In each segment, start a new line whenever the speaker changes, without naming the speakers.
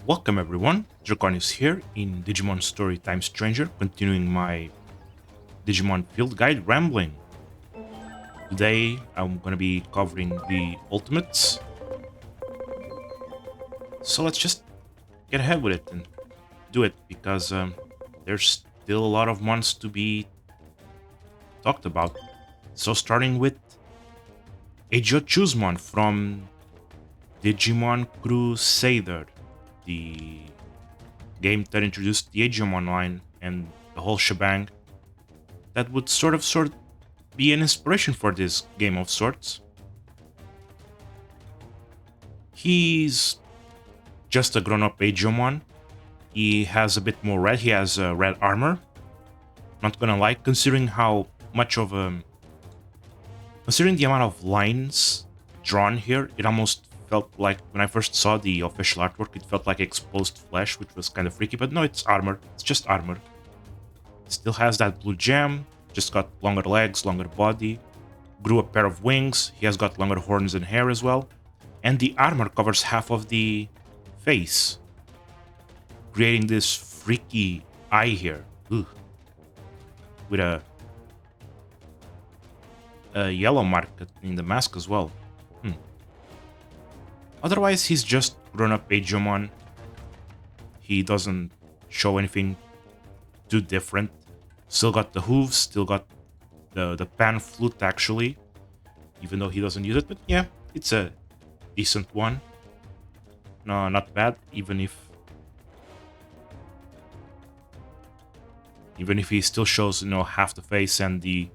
Welcome everyone, Draconis here in Digimon Storytime Stranger, continuing my Digimon field guide Rambling. Today I'm gonna be covering the ultimates, so let's just get ahead with it and do it because there's still a lot of months to be talked about. So starting with Eijo Chuzmon from Digimon Crusader, the game that introduced the Digimon line and the whole shebang that would sort be an inspiration for this game of sorts. He's just a grown-up Digimon. He has a bit more red. He has red armor. Not gonna lie, considering the amount of lines drawn here, it almost felt like when I first saw the official artwork, it felt like exposed flesh, which was kind of freaky. But no, it's armor. It's just armor. Still has that blue gem. Just got longer legs, longer body. Grew a pair of wings. He has got longer horns and hair as well. And the armor covers half of the face, creating this freaky eye here. Ugh. With a yellow mark in the mask as well. Otherwise, he's just grown-up Digimon. He doesn't show anything too different. Still got the hooves, still got the pan flute actually, even though he doesn't use it. But yeah, it's a decent one. No, not bad. Even if he still shows, half the face and the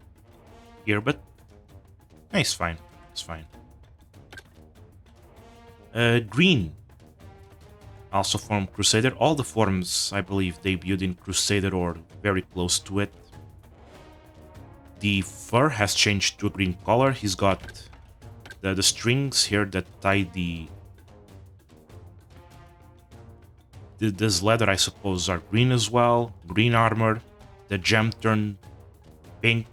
ear, but it's fine. It's fine. Green, also from Crusader. All the forms, I believe, debuted in Crusader or very close to it. The fur has changed to a green color. He's got the strings here that tie this leather, I suppose, are green as well. Green armor. The gem turned pink.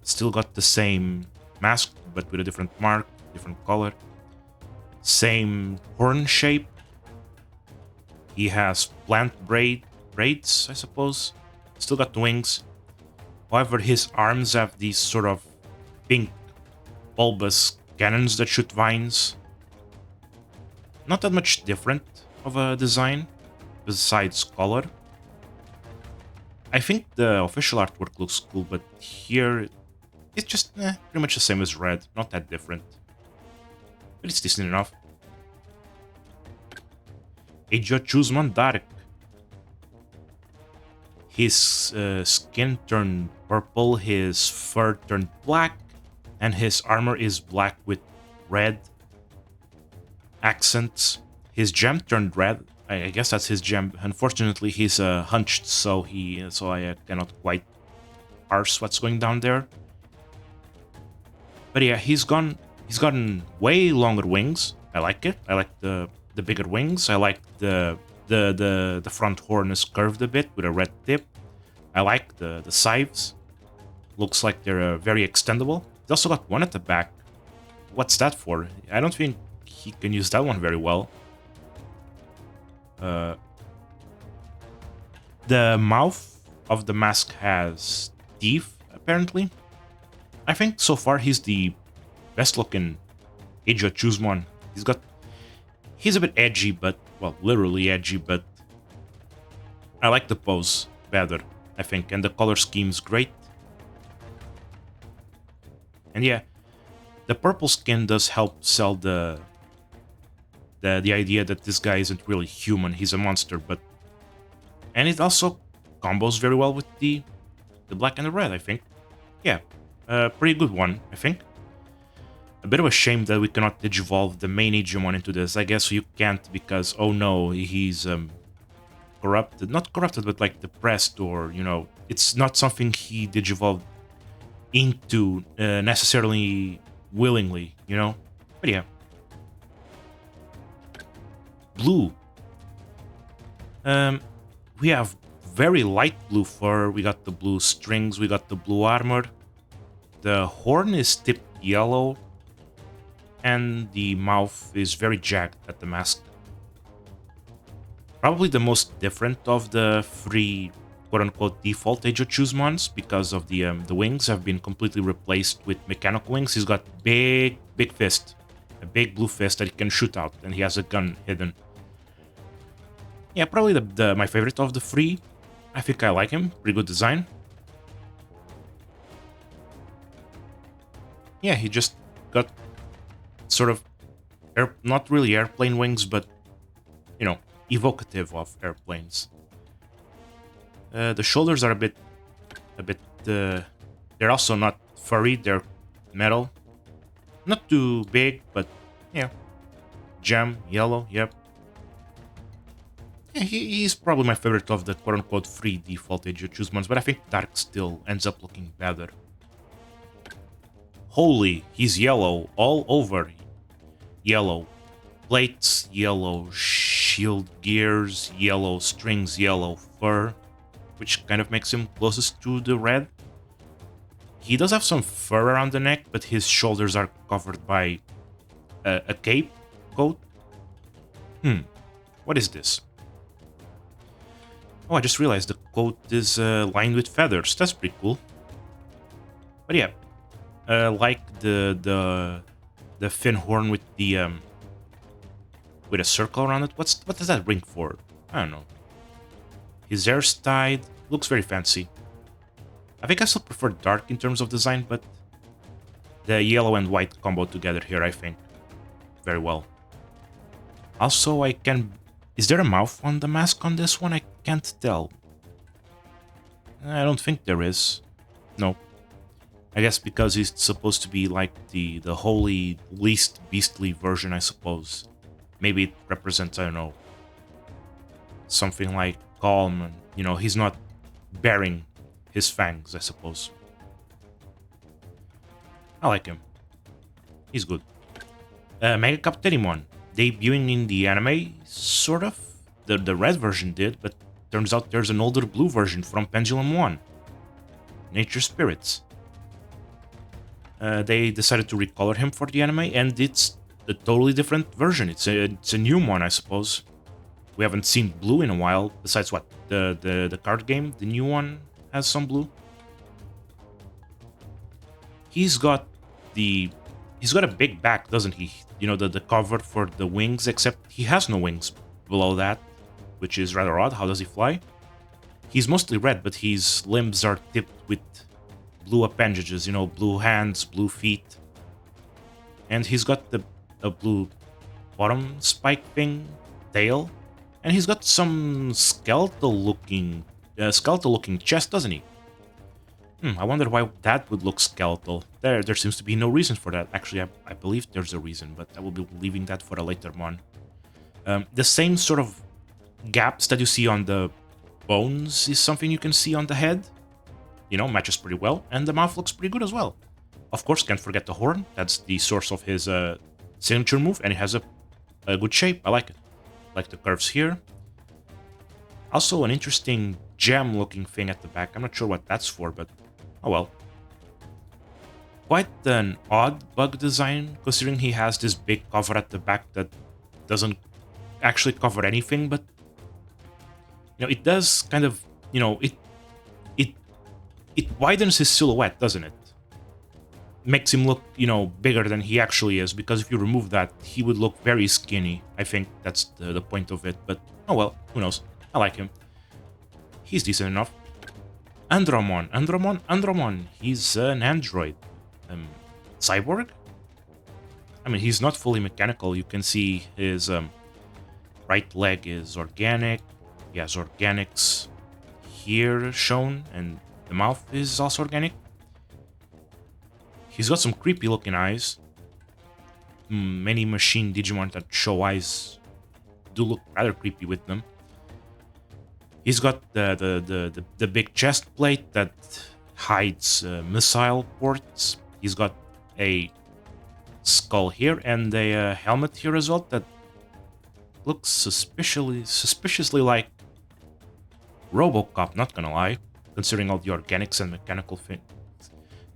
Still got the same mask, but with a different mark, different color. Same horn shape. He has plant braids, I suppose. Still got the wings. However, his arms have these sort of pink bulbous cannons that shoot vines. Not that much different of a design, besides color. I think the official artwork looks cool, but here it's just pretty much the same as red. Not that different. But it's decent enough. Eijo Chuzman Dark. His skin turned purple, his fur turned black, and his armor is black with red accents. His gem turned red. I guess that's his gem. Unfortunately, he's hunched, so I cannot quite parse what's going down there. But yeah, he's gotten way longer wings. I like it. I like the bigger wings. I like the front horn is curved a bit with a red tip. I like the scythes. Looks like they're very extendable. He's also got one at the back. What's that for? I don't think he can use that one very well. The mouth of the mask has teeth, apparently. I think so far he's the best looking Eijo Chuzmon. He's a bit edgy, but, well, literally edgy, but I like the pose better, I think, and the color scheme's great. And yeah, the purple skin does help sell the idea that this guy isn't really human, he's a monster, and it also combos very well with the black and the red, I think. Yeah, pretty good one, I think. A bit of a shame that we cannot digivolve the main Digimon into this. I guess you can't because, oh no, he's corrupted. Not corrupted, but like depressed, or, it's not something he digivolved into necessarily willingly, But yeah. Blue. We have very light blue fur. We got the blue strings. We got the blue armor. The horn is tipped yellow, and the mouth is very jagged at the mask. Probably the most different of the three quote-unquote default Age of Choose because of the wings have been completely replaced with mechanical wings. He's got big fist, a big blue fist that he can shoot out, and he has a gun hidden. Yeah, probably my favorite of the three. I think I like him. Pretty good design. Yeah, he just got sort of not really airplane wings, but you know, evocative of airplanes. The shoulders are a bit. They're also not furry. They're metal. Not too big, but yeah. Gem, yellow, yep. Yeah, he's probably my favorite of the quote-unquote free default Age of Choose ones, but I think Dark still ends up looking better. Holy, he's yellow all over. Yellow plates, yellow shield gears, yellow strings, yellow fur, which kind of makes him closest to the red. He does have some fur around the neck, but his shoulders are covered by a cape coat. What is this? Oh, I just realized the coat is lined with feathers. That's pretty cool. But yeah, like the fin horn with the with a circle around it. What does that ring for? I don't know. His hair's tied. Looks very fancy. I think I still prefer dark in terms of design, but the yellow and white combo together here, I think, very well. Also, I can... Is there a mouth on the mask on this one? I can't tell. I don't think there is. No. I guess because he's supposed to be like the holy, least beastly version, I suppose. Maybe it represents, I don't know, something like calm and, you know, he's not baring his fangs, I suppose. I like him. He's good. Mega Cap Digimon. Debuting in the anime, sort of. The red version did, but turns out there's an older blue version from Pendulum 1. Nature Spirits. They decided to recolor him for the anime, and it's a totally different version. It's a new one, I suppose. We haven't seen blue in a while, besides what? The card game, the new one has some blue. He's got a big back, doesn't he? You know, the cover for the wings, except he has no wings below that, which is rather odd. How does he fly? He's mostly red, but his limbs are tipped with blue appendages, you know, blue hands, blue feet. And he's got a blue bottom spike thing, tail. And he's got some skeletal-looking chest, doesn't he? I wonder why that would look skeletal. There seems to be no reason for that. Actually, I believe there's a reason, but I will be leaving that for a later one. The same sort of gaps that you see on the bones is something you can see on the head. You know, matches pretty well, and the mouth looks pretty good as well. Of course, can't forget the horn. That's the source of his signature move, and it has a good shape. I like it. Like the curves here. Also, an interesting gem-looking thing at the back. I'm not sure what that's for, but oh well. Quite an odd bug design, considering he has this big cover at the back that doesn't actually cover anything, but you know, it does kind of, you know, it widens his silhouette, doesn't it? Makes him look, you know, bigger than he actually is, because if you remove that, he would look very skinny. I think that's the point of it, but oh well, who knows. I like him. He's decent enough. Andromon. He's an android. Cyborg? I mean, he's not fully mechanical. You can see his right leg is organic. He has organics here shown, and the mouth is also organic. He's got some creepy looking eyes. Many machine Digimon that show eyes do look rather creepy with them. He's got the big chest plate that hides missile ports. He's got a skull here and a helmet here as well that looks suspiciously like RoboCop, not gonna lie, considering all the organics and mechanical things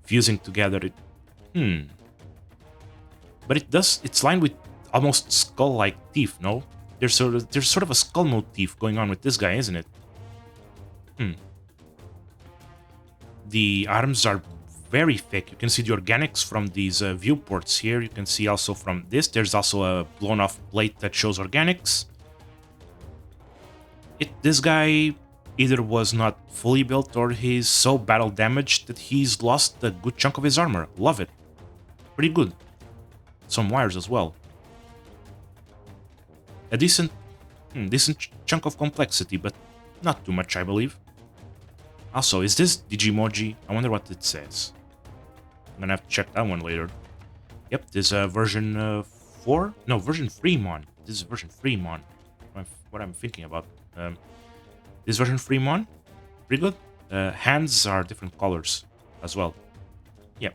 fusing together. But it's lined with almost skull-like teeth, no? There's sort of a skull motif going on with this guy, isn't it? The arms are very thick. You can see the organics from these viewports here. You can see also from this. There's also a blown off plate that shows organics. This guy either was not fully built or he's so battle damaged that he's lost a good chunk of his armor. Love it. Pretty good. Some wires as well. A decent chunk of complexity, but not too much, I believe. Also, is this Digimoji? I wonder what it says. I'm gonna have to check that one later. Yep, this is version 4? No, version 3 Mon. This is version 3 Mon. What I'm thinking about. This version 3 Mon? Pretty good. Hands are different colors as well. Yep.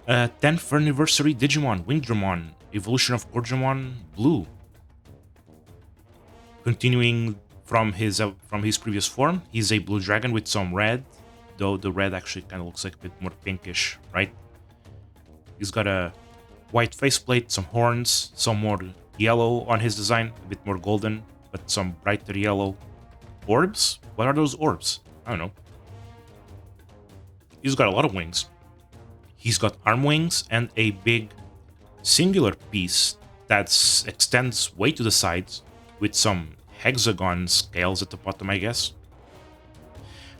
10th anniversary Digimon, Wingdramon, evolution of Gordramon, Blue. Continuing from his previous form, he's a blue dragon with some red, though the red actually kind of looks like a bit more pinkish, right? He's got a white faceplate, some horns, some more yellow on his design, a bit more golden, but some brighter yellow orbs. What are those orbs? I don't know. He's got a lot of wings. He's got arm wings and a big singular piece that extends way to the sides with some hexagon scales at the bottom, I guess.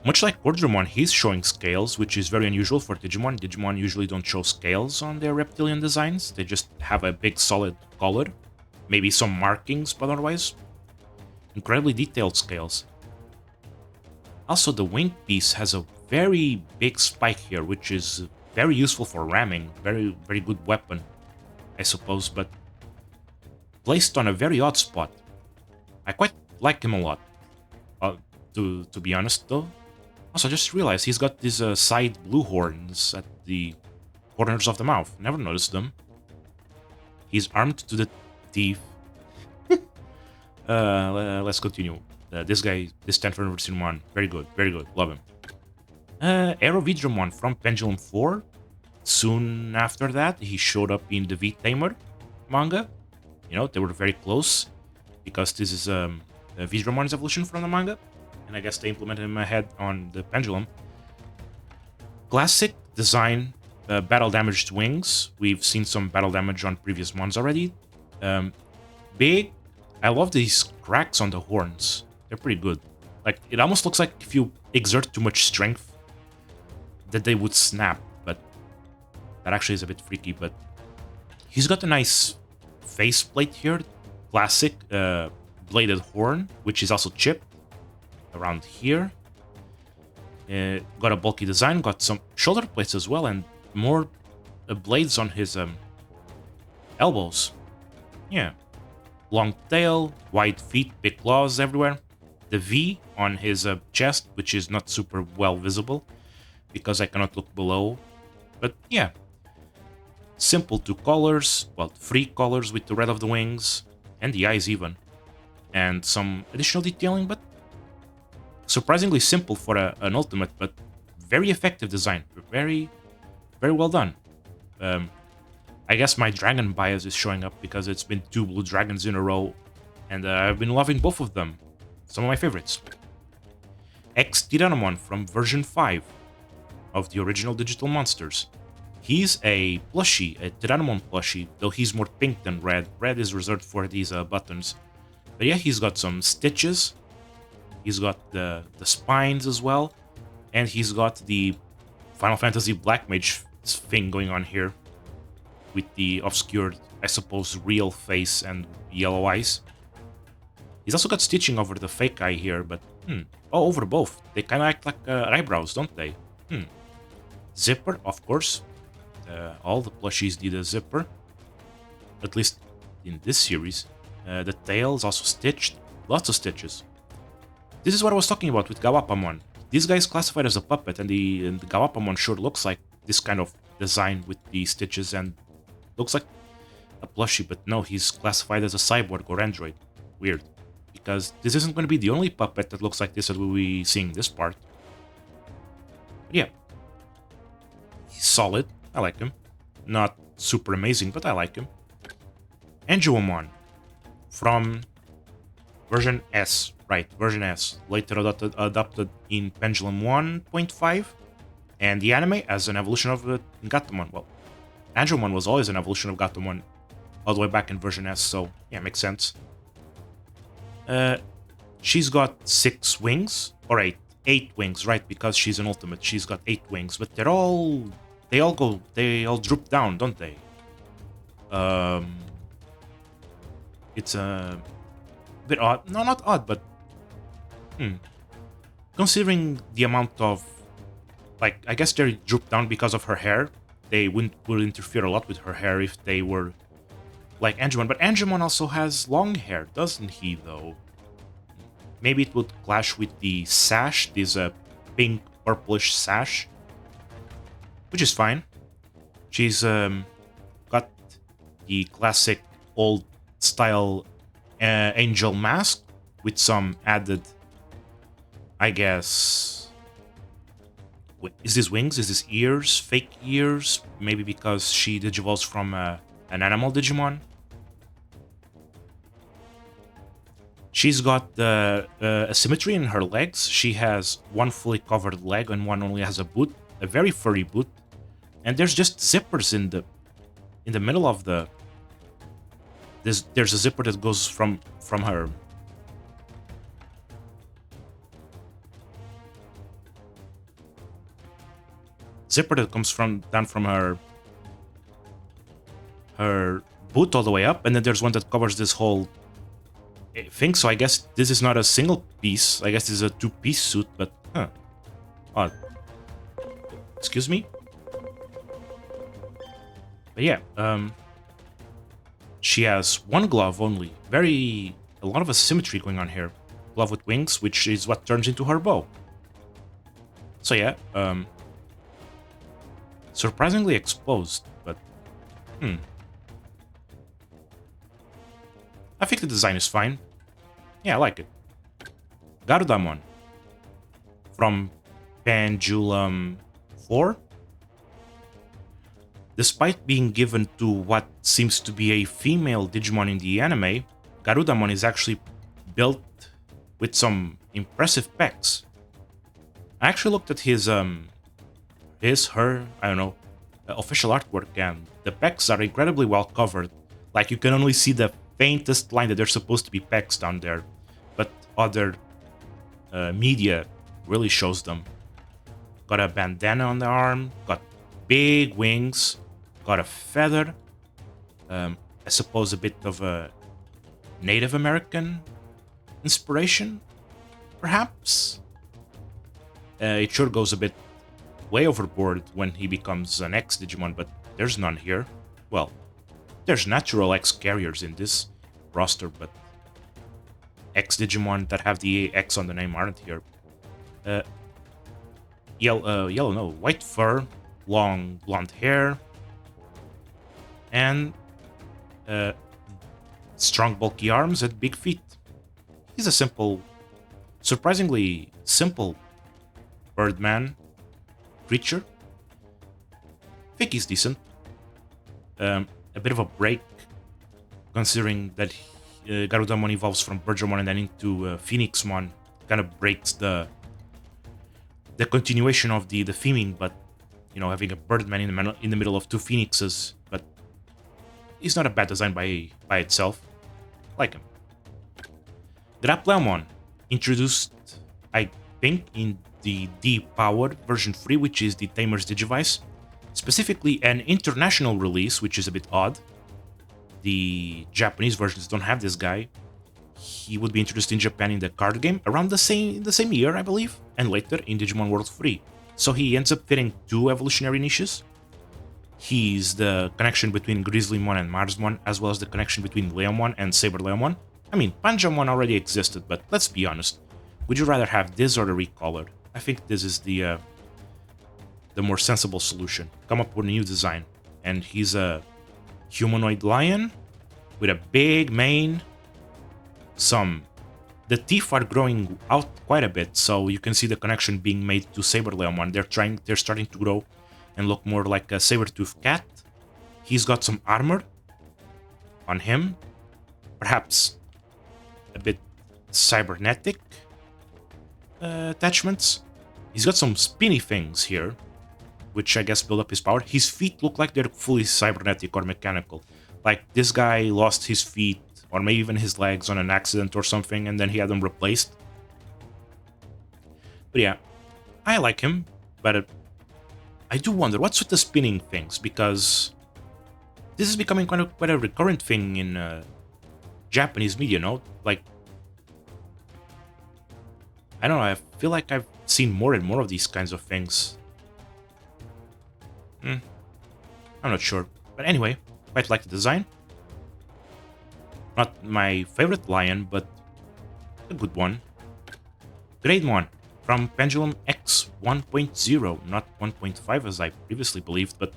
Much like Gordramon, he's showing scales, which is very unusual for Digimon. Digimon usually don't show scales on their reptilian designs. They just have a big solid color. Maybe some markings, but otherwise incredibly detailed scales. Also, the wing piece has a very big spike here, which is very useful for ramming. Very, very good weapon, I suppose, but placed on a very odd spot. I quite like him a lot, to be honest, though. Also, I just realized he's got these side blue horns at the corners of the mouth. Never noticed them. He's armed to the teeth. Let's continue. This guy, this 10th anniversary one, very good, love him. Aerovidramon from Pendulum 4. Soon after that, he showed up in the V-Tamer manga. You know, they were very close, because this is Vidramon's evolution from the manga, and I guess they implemented him ahead on the Pendulum. Classic design, battle damaged wings. We've seen some battle damage on previous ones already. Big. I love these cracks on the horns. They're pretty good. Like, it almost looks like if you exert too much strength, that they would snap, but that actually is a bit freaky. But he's got a nice faceplate here. Classic bladed horn, which is also chipped around here. Got a bulky design, got some shoulder plates as well, and more blades on his elbows. Yeah. Long tail, wide feet, big claws everywhere. The V on his chest, which is not super well visible, because I cannot look below. But yeah. Simple 2 colors, well, 3 colors with the red of the wings, and the eyes even. And some additional detailing, but surprisingly simple for an ultimate, but very effective design. Very, very well done. I guess my dragon bias is showing up because it's been 2 blue dragons in a row, and I've been loving both of them. Some of my favorites. X-Tyrannomon from version 5 of the original Digital Monsters. He's a plushie, a Tyrannomon plushie, though he's more pink than red. Red is reserved for these buttons. But yeah, he's got some stitches. He's got the spines as well. And he's got the Final Fantasy Black Mage thing going on here. With the obscured, I suppose, real face and yellow eyes. He's also got stitching over the fake eye here, but oh, over both. They kind of act like eyebrows, don't they? Zipper, of course. All the plushies need a zipper. At least in this series. The tail is also stitched. Lots of stitches. This is what I was talking about with Gawapamon. This guy is classified as a puppet, and the Gawapamon sure looks like this kind of design with the stitches and looks like a plushie, but no, he's classified as a cyborg or android. Weird. Because this isn't going to be the only puppet that looks like this that we'll be seeing this part. But yeah. He's solid. I like him. Not super amazing, but I like him. Angelomon. from version S, right, version S, later adopted in Pendulum 1.5, and the anime as an evolution of Gatomon. Well, Andromon was always an evolution of Gatomon, all the way back in version S, so yeah, makes sense. She's got 6 wings, or 8. 8 wings, right, because she's an ultimate. She's got 8 wings, but they all droop down, don't they? It's a bit odd. No, not odd, but considering the amount of, like, I guess they droop down because of her hair. They would interfere a lot with her hair if they were like Angemon, but Angemon also has long hair, doesn't he, though? Maybe it would clash with the sash, this pink purplish sash, which is fine. She's got the classic old style angel mask with some added, I guess. Wait, is this wings? Is this ears? Fake ears? Maybe because she digivolves from an animal Digimon. She's got a symmetry in her legs. She has one fully covered leg and one only has a boot, a very furry boot. And there's just zippers in the middle of the. There's a zipper that goes from her. Zipper that comes down from her boot all the way up, and then there's one that covers this whole thing. So I guess this is not a single piece. I guess this is a 2-piece suit, but odd. Excuse me. But yeah, she has one glove only. A lot of asymmetry going on here. Glove with wings, which is what turns into her bow. So yeah, surprisingly exposed, but I think the design is fine. Yeah, I like it. Garudamon from Pendulum 4. Despite being given to what seems to be a female Digimon in the anime, Garudamon is actually built with some impressive pecs. I actually looked at his official artwork, and the pecs are incredibly well covered. Like, you can only see the faintest line that they're supposed to be pecs down there, but other media really shows them. Got a bandana on the arm, got big wings, got a feather, I suppose a bit of a Native American inspiration, perhaps? It sure goes a bit way overboard when he becomes an X Digimon, but there's none here. Well, there's natural X carriers in this roster, but X Digimon that have the X on the name aren't here. White fur, long blonde hair, and strong bulky arms and big feet. He's a surprisingly simple Birdman creature. I think he's decent. A bit of a break, considering that Garudamon evolves from Birdramon and then into Phoenixmon. Kind of breaks the continuation of the theming, but having a Birdman in the middle of 2 Phoenixes. But he's not a bad design by itself. Like him. Grapleomon, introduced, I think, in the D-Powered version 3, which is the Tamer's Digivice. Specifically an international release, which is a bit odd. The Japanese versions don't have this guy. He would be introduced in Japan in the card game around the same year, I believe, and later in Digimon World 3. So he ends up fitting 2 evolutionary niches. He's the connection between Grizzlymon and Marsmon, as well as the connection between Leomon and Saber Leomon. I mean, Panjamon already existed, but let's be honest. Would you rather have this or the recolored? I think this is the more sensible solution. Come up with a new design. And he's a humanoid lion with a big mane. The teeth are growing out quite a bit, so you can see the connection being made to Saber Leomon. They're starting to grow and look more like a saber-toothed cat. He's got some armor on him. Perhaps a bit cybernetic attachments. He's got some spinny things here, which I guess build up his power. His feet look like they're fully cybernetic or mechanical. Like this guy lost his feet, or maybe even his legs on an accident or something, and then he had them replaced. But yeah, I like him, but I do wonder what's with the spinning things, because this is becoming quite a recurrent thing in Japanese media, no? Like, I don't know, I feel like I've seen more and more of these kinds of things. I'm not sure. But anyway, quite like the design. Not my favorite lion, but a good one. Grade 1 from Pendulum X 1.0, not 1.5 as I previously believed, but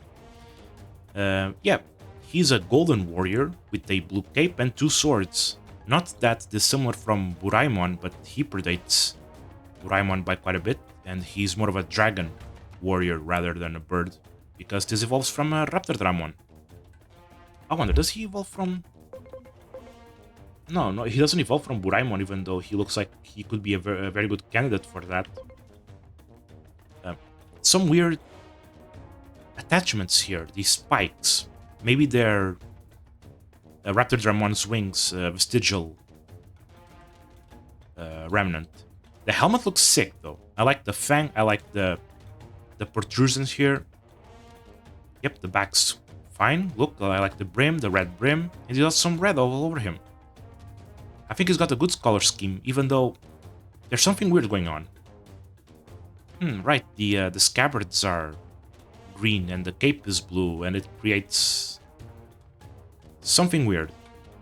yeah, he's a golden warrior with a blue cape and 2 swords. Not that dissimilar from Buraimon, but he predates Buraimon by quite a bit, and he's more of a dragon warrior rather than a bird, because this evolves from a Raptordramon. I wonder, does he evolve from... No, he doesn't evolve from Buraimon, even though he looks like he could be a very good candidate for that. Some weird attachments here, these spikes. Maybe they're Raptordramon's wings, vestigial remnant. The helmet looks sick, though. I like the fang, I like the protrusions here. Yep, the back's fine. Look, I like the brim, the red brim, and he got some red all over him. I think he's got a good color scheme, even though there's something weird going on. Right, the scabbards are green and the cape is blue, and it creates something weird.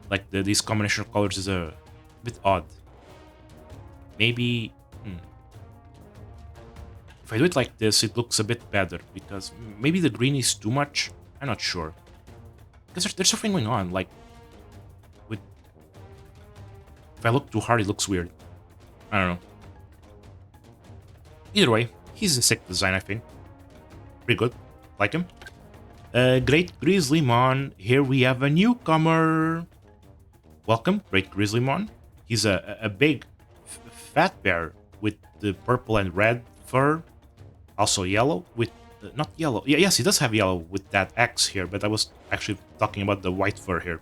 Like this combination of colors is a bit odd. Maybe... If I do it like this, it looks a bit better, because maybe the green is too much. I'm not sure. Because there's something going on, like... If I look too hard, it looks weird. I don't know. Either way, he's a sick design, I think. Pretty good. Like him. Great Grizzlymon. Here we have a newcomer. Welcome, Great Grizzlymon. He's a big, fat bear with the purple and red fur. Also yellow with... not yellow. Yes, he does have yellow with that X here, but I was actually talking about the white fur here.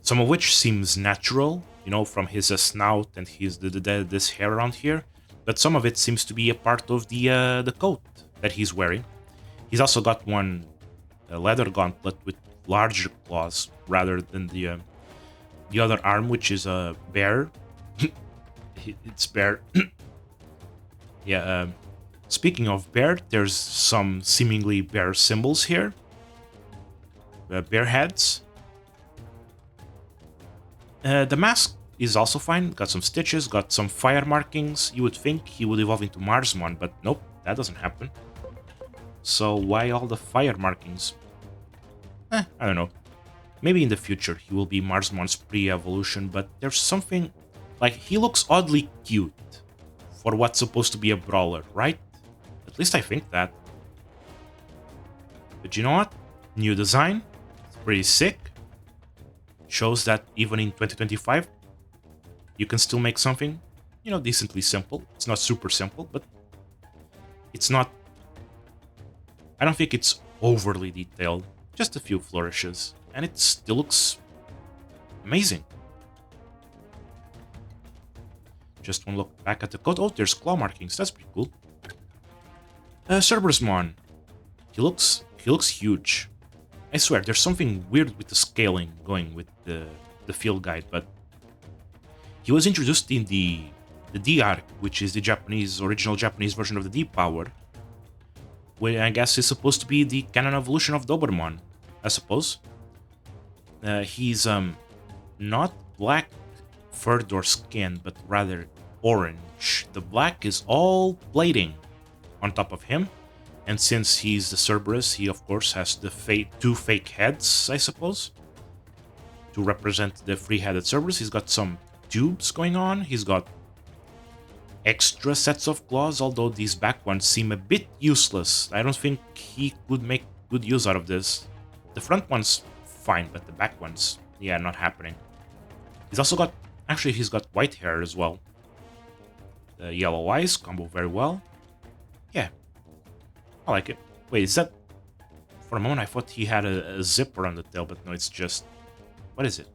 Some of which seems natural, you know, from his snout and his this hair around here, but some of it seems to be a part of the coat that he's wearing. He's also got one leather gauntlet with larger claws rather than the other arm, which is a bear. It's bear. Yeah. Speaking of bear, there's some seemingly bear symbols here. Bear heads. The mask is also fine, got some stitches, got some fire markings. You would think he would evolve into Marsmon, but nope, that doesn't happen. So why all the fire markings? I don't know. Maybe in the future he will be Marsmon's pre-evolution, but there's something... Like, he looks oddly cute for what's supposed to be a brawler, right? At least I think that. But you know what? New design. It's pretty sick. Shows that even in 2025, you can still make something, you know, decently simple. It's not super simple, but it's not... I don't think it's overly detailed. Just a few flourishes, and it still looks amazing. Just one look back at the coat. Oh, there's claw markings. That's pretty cool. Cerberusmon. He looks huge. I swear, there's something weird with the scaling going with the field guide, but he was introduced in the D-Arc, which is the original Japanese version of the D-Power, where I guess is supposed to be the canon evolution of Doberman, I suppose. He's not black furred or skin, but rather orange. The black is all plating on top of him. And since he's the Cerberus, he of course has the two fake heads, I suppose, to represent the three-headed Cerberus. He's got some tubes going on. He's got extra sets of claws, although these back ones seem a bit useless. I don't think he could make good use out of this. The front ones, fine, but the back ones, yeah, not happening. He's also got... Actually, he's got white hair as well. The yellow eyes combo very well. Yeah, I like it. Wait, is that... For a moment, I thought he had a zipper on the tail, but no, it's just... What is it?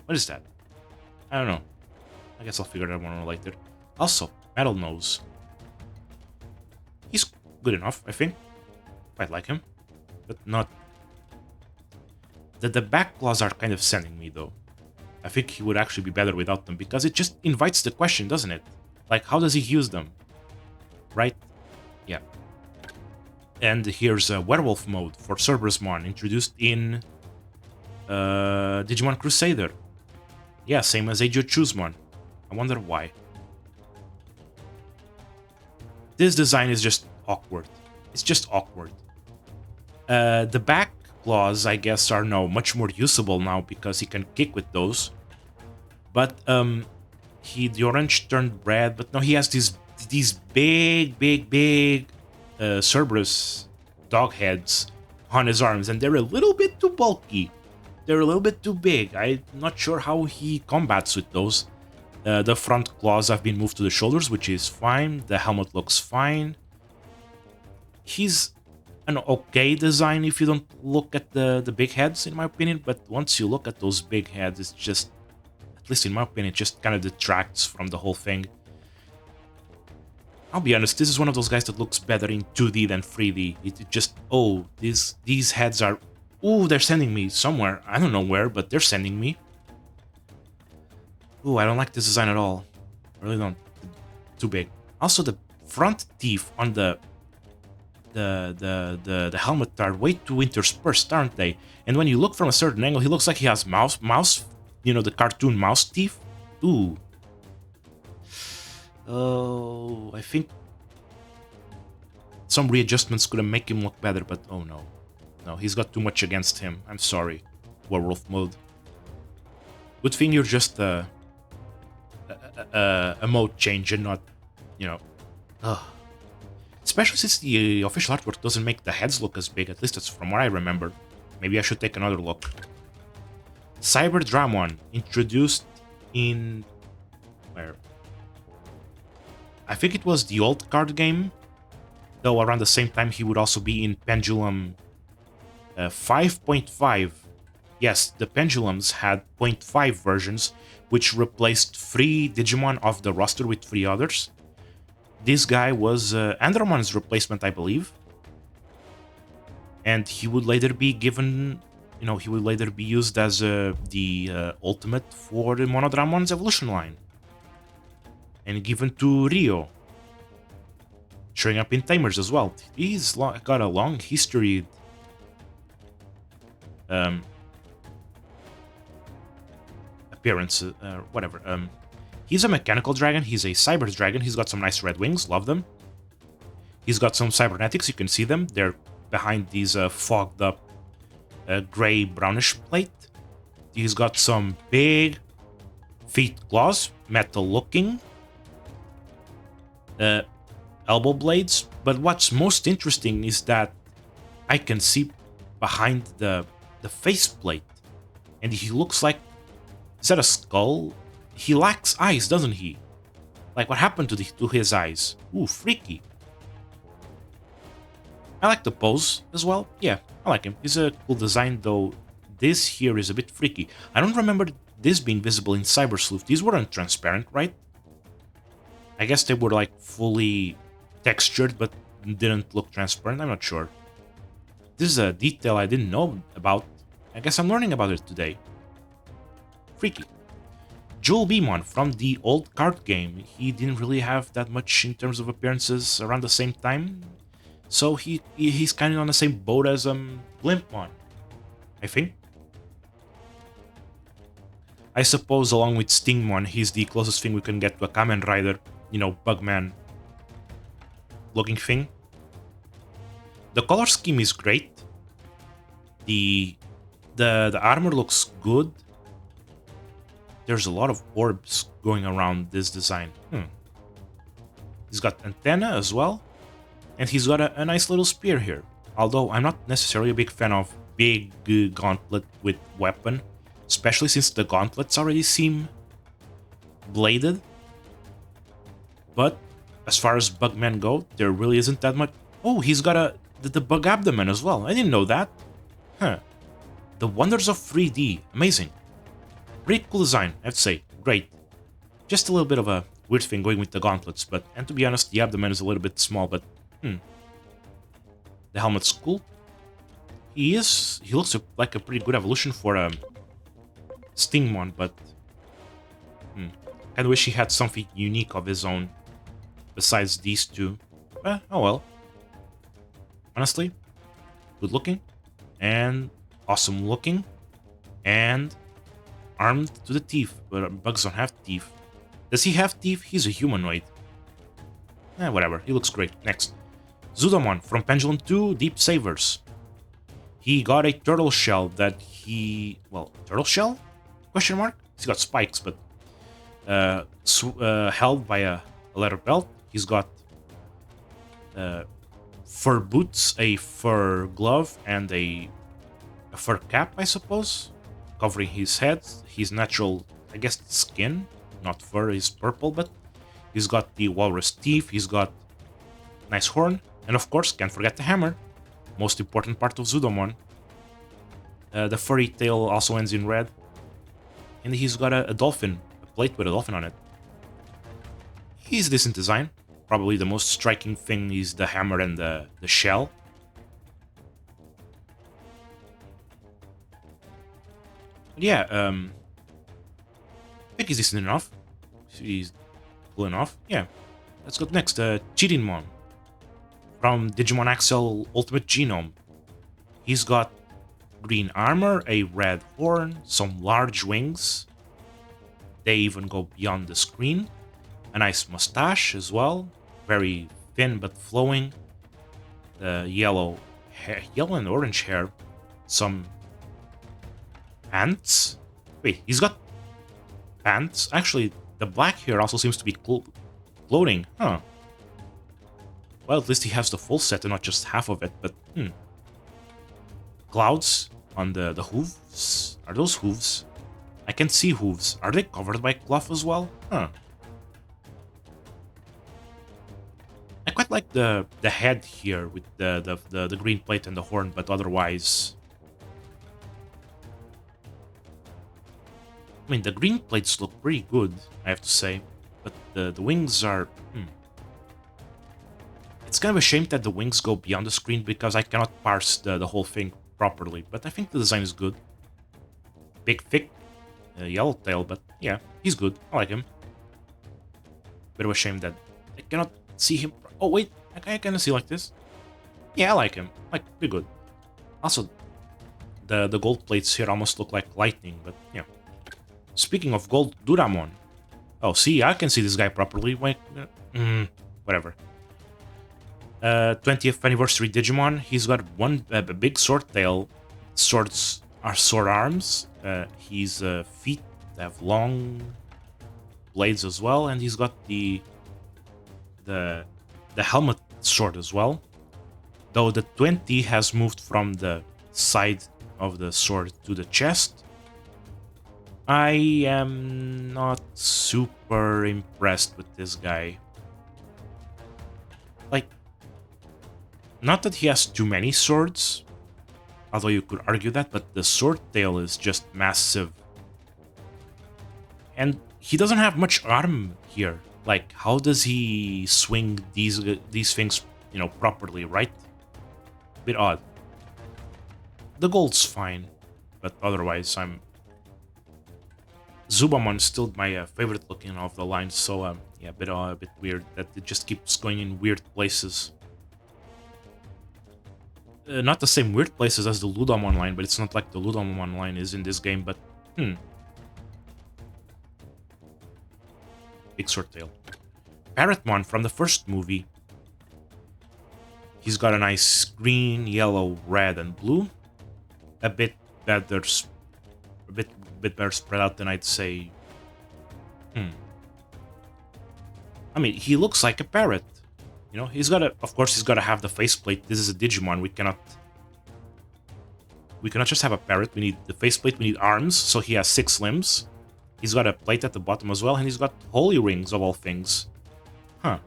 What is that? I don't know. I guess I'll figure that one out later. Also, Metal Nose. He's good enough, I think. Quite like him. But not... The back claws are kind of sending me, though. I think he would actually be better without them, because it just invites the question, doesn't it? Like, how does he use them? Right? Yeah. And here's a werewolf mode for Cerberusmon, introduced in Digimon Crusader. Yeah, same as Age of Chuzmon. I wonder why. This design is just awkward. It's just awkward. The back claws, I guess, are now much more usable now because he can kick with those. But the orange turned red, but no, he has these big Cerberus dog heads on his arms, and they're a little bit too bulky. They're a little bit too big. I'm not sure how he combats with those. The front claws have been moved to the shoulders, which is fine. The helmet looks fine. He's an okay design if you don't look at the big heads, in my opinion, but once you look at those big heads, it's just, at least in my opinion, it just kind of detracts from the whole thing. I'll be honest, this is one of those guys that looks better in 2D than 3D. It just, oh, these heads are, ooh, they're sending me somewhere. I don't know where, but they're sending me. Ooh, I don't like this design at all. I really don't. Too big. Also, the front teeth on the helmet are way too interspersed, aren't they? And when you look from a certain angle, he looks like he has mouse, you know, the cartoon mouse teeth. Ooh. Oh, I think some readjustments could make him look better, but oh no. No, he's got too much against him. I'm sorry. Werewolf mode. Good thing you're just a mode change and not, you know... Ugh. Especially since the official artwork doesn't make the heads look as big, at least that's from what I remember. Maybe I should take another look. Cyberdramon, introduced in... where? I think it was the old card game, though around the same time he would also be in Pendulum 5.5. Yes, the Pendulums had 0.5 versions, which replaced 3 Digimon off the roster with 3 others. This guy was Andromon's replacement, I believe. And he would later be given, you know, he would later be used as the ultimate for the Monodramon's evolution line. And given to Rio. Showing up in Tamers as well. He's got a long history. Appearance, whatever. He's a mechanical dragon, he's a cyber dragon, he's got some nice red wings, love them. He's got some cybernetics, you can see them. They're behind these fogged up gray brownish plate. He's got some big feet claws, metal looking. Elbow blades, but what's most interesting is that I can see behind the faceplate, and he looks like, is that a skull? He lacks eyes, doesn't he? Like, what happened to his eyes? Ooh, freaky. I like the pose as well. Yeah, I like him. He's a cool design, though this here is a bit freaky. I don't remember this being visible in Cyber Sleuth. These weren't transparent, right? I guess they were like fully textured, but didn't look transparent. I'm not sure. This is a detail I didn't know about. I guess I'm learning about it today. Freaky. Jewel Beamon from the old card game. He didn't really have that much in terms of appearances around the same time. So he's kind of on the same boat as Blimpmon, I think. I suppose along with Stingmon, he's the closest thing we can get to a Kamen Rider, you know, Bugman looking thing. The color scheme is great. The armor looks good. There's a lot of orbs going around this design. He's got antenna as well. And he's got a nice little spear here. Although I'm not necessarily a big fan of big gauntlet with weapon. Especially since the gauntlets already seem bladed. But as far as Bugmen go, there really isn't that much. Oh, he's got the bug abdomen as well. I didn't know that. Huh. The wonders of 3D. Amazing. Pretty cool design, I have to say. Great. Just a little bit of a weird thing going with the gauntlets, and to be honest, the abdomen is a little bit small, but The helmet's cool. He looks like a pretty good evolution for a Stingmon, but I wish he had something unique of his own besides these two. Oh well. Honestly, good looking and awesome looking and armed to the teeth, but bugs don't have teeth. Does he have teeth? He's a humanoid. Whatever, he looks great. Next. Zudomon from Pendulum 2 Deep Savers. He got a turtle shell that turtle shell? Question mark? He's got spikes, but held by a leather belt. He's got fur boots, a fur glove, and a fur cap, I suppose, covering his head. His natural, I guess, skin, not fur, is purple, but he's got the walrus teeth, he's got nice horn, and of course, can't forget the hammer. Most important part of Zudomon. The furry tail also ends in red. And he's got a dolphin, a plate with a dolphin on it. He's a decent design. Probably the most striking thing is the hammer and the shell. But yeah, I think he's decent enough. He's cool enough. Yeah. Let's go next. Chirinmon from Digimon Axel Ultimate Genome. He's got green armor, a red horn, some large wings. They even go beyond the screen. A nice mustache as well. Very thin but flowing. The yellow and orange hair. Some pants. Wait, he's got pants? Actually, the black hair also seems to be clothing. Huh. Well, at least he has the full set and not just half of it, but Clouds on the hooves? Are those hooves? I can see hooves. Are they covered by cloth as well? Huh. I quite like the head here with the green plate and the horn, but otherwise... I mean, the green plates look pretty good, I have to say, but the wings are... It's kind of a shame that the wings go beyond the screen because I cannot parse the whole thing properly, but I think the design is good. Big, thick, yellow tail, but yeah, he's good. I like him. Bit of a shame that I cannot see him. Oh, wait, I can see like this. Yeah, I like him. Like, pretty good. Also, the gold plates here almost look like lightning, but yeah. Speaking of gold, Duramon. Oh, see, I can see this guy properly. Wait, whatever. 20th anniversary Digimon. He's got a big sword tail. Swords are sword arms. His feet have long blades as well, and he's got the helmet sword as well. Though the 20 has moved from the side of the sword to the chest. I am not super impressed with this guy. Like, not that he has too many swords, although you could argue that, but the sword tail is just massive. And he doesn't have much arm here. Like, how does he swing these things, properly, right? Bit odd. The gold's fine, but otherwise Zubamon is still my favorite looking of the line, so yeah, a bit weird that it just keeps going in weird places. Not the same weird places as the Ludamon line, but it's not like the Ludamon line is in this game, but Big Sword Tail. Parrotmon from the first movie. He's got a nice green, yellow, red, and blue. A bit better spread out than I'd say. I mean, he looks like a parrot. He's gotta have the faceplate. This is a Digimon. We cannot just have a parrot. We need the faceplate. We need arms, so he has 6 limbs. He's got a plate at the bottom as well, and he's got holy rings of all things. Huh.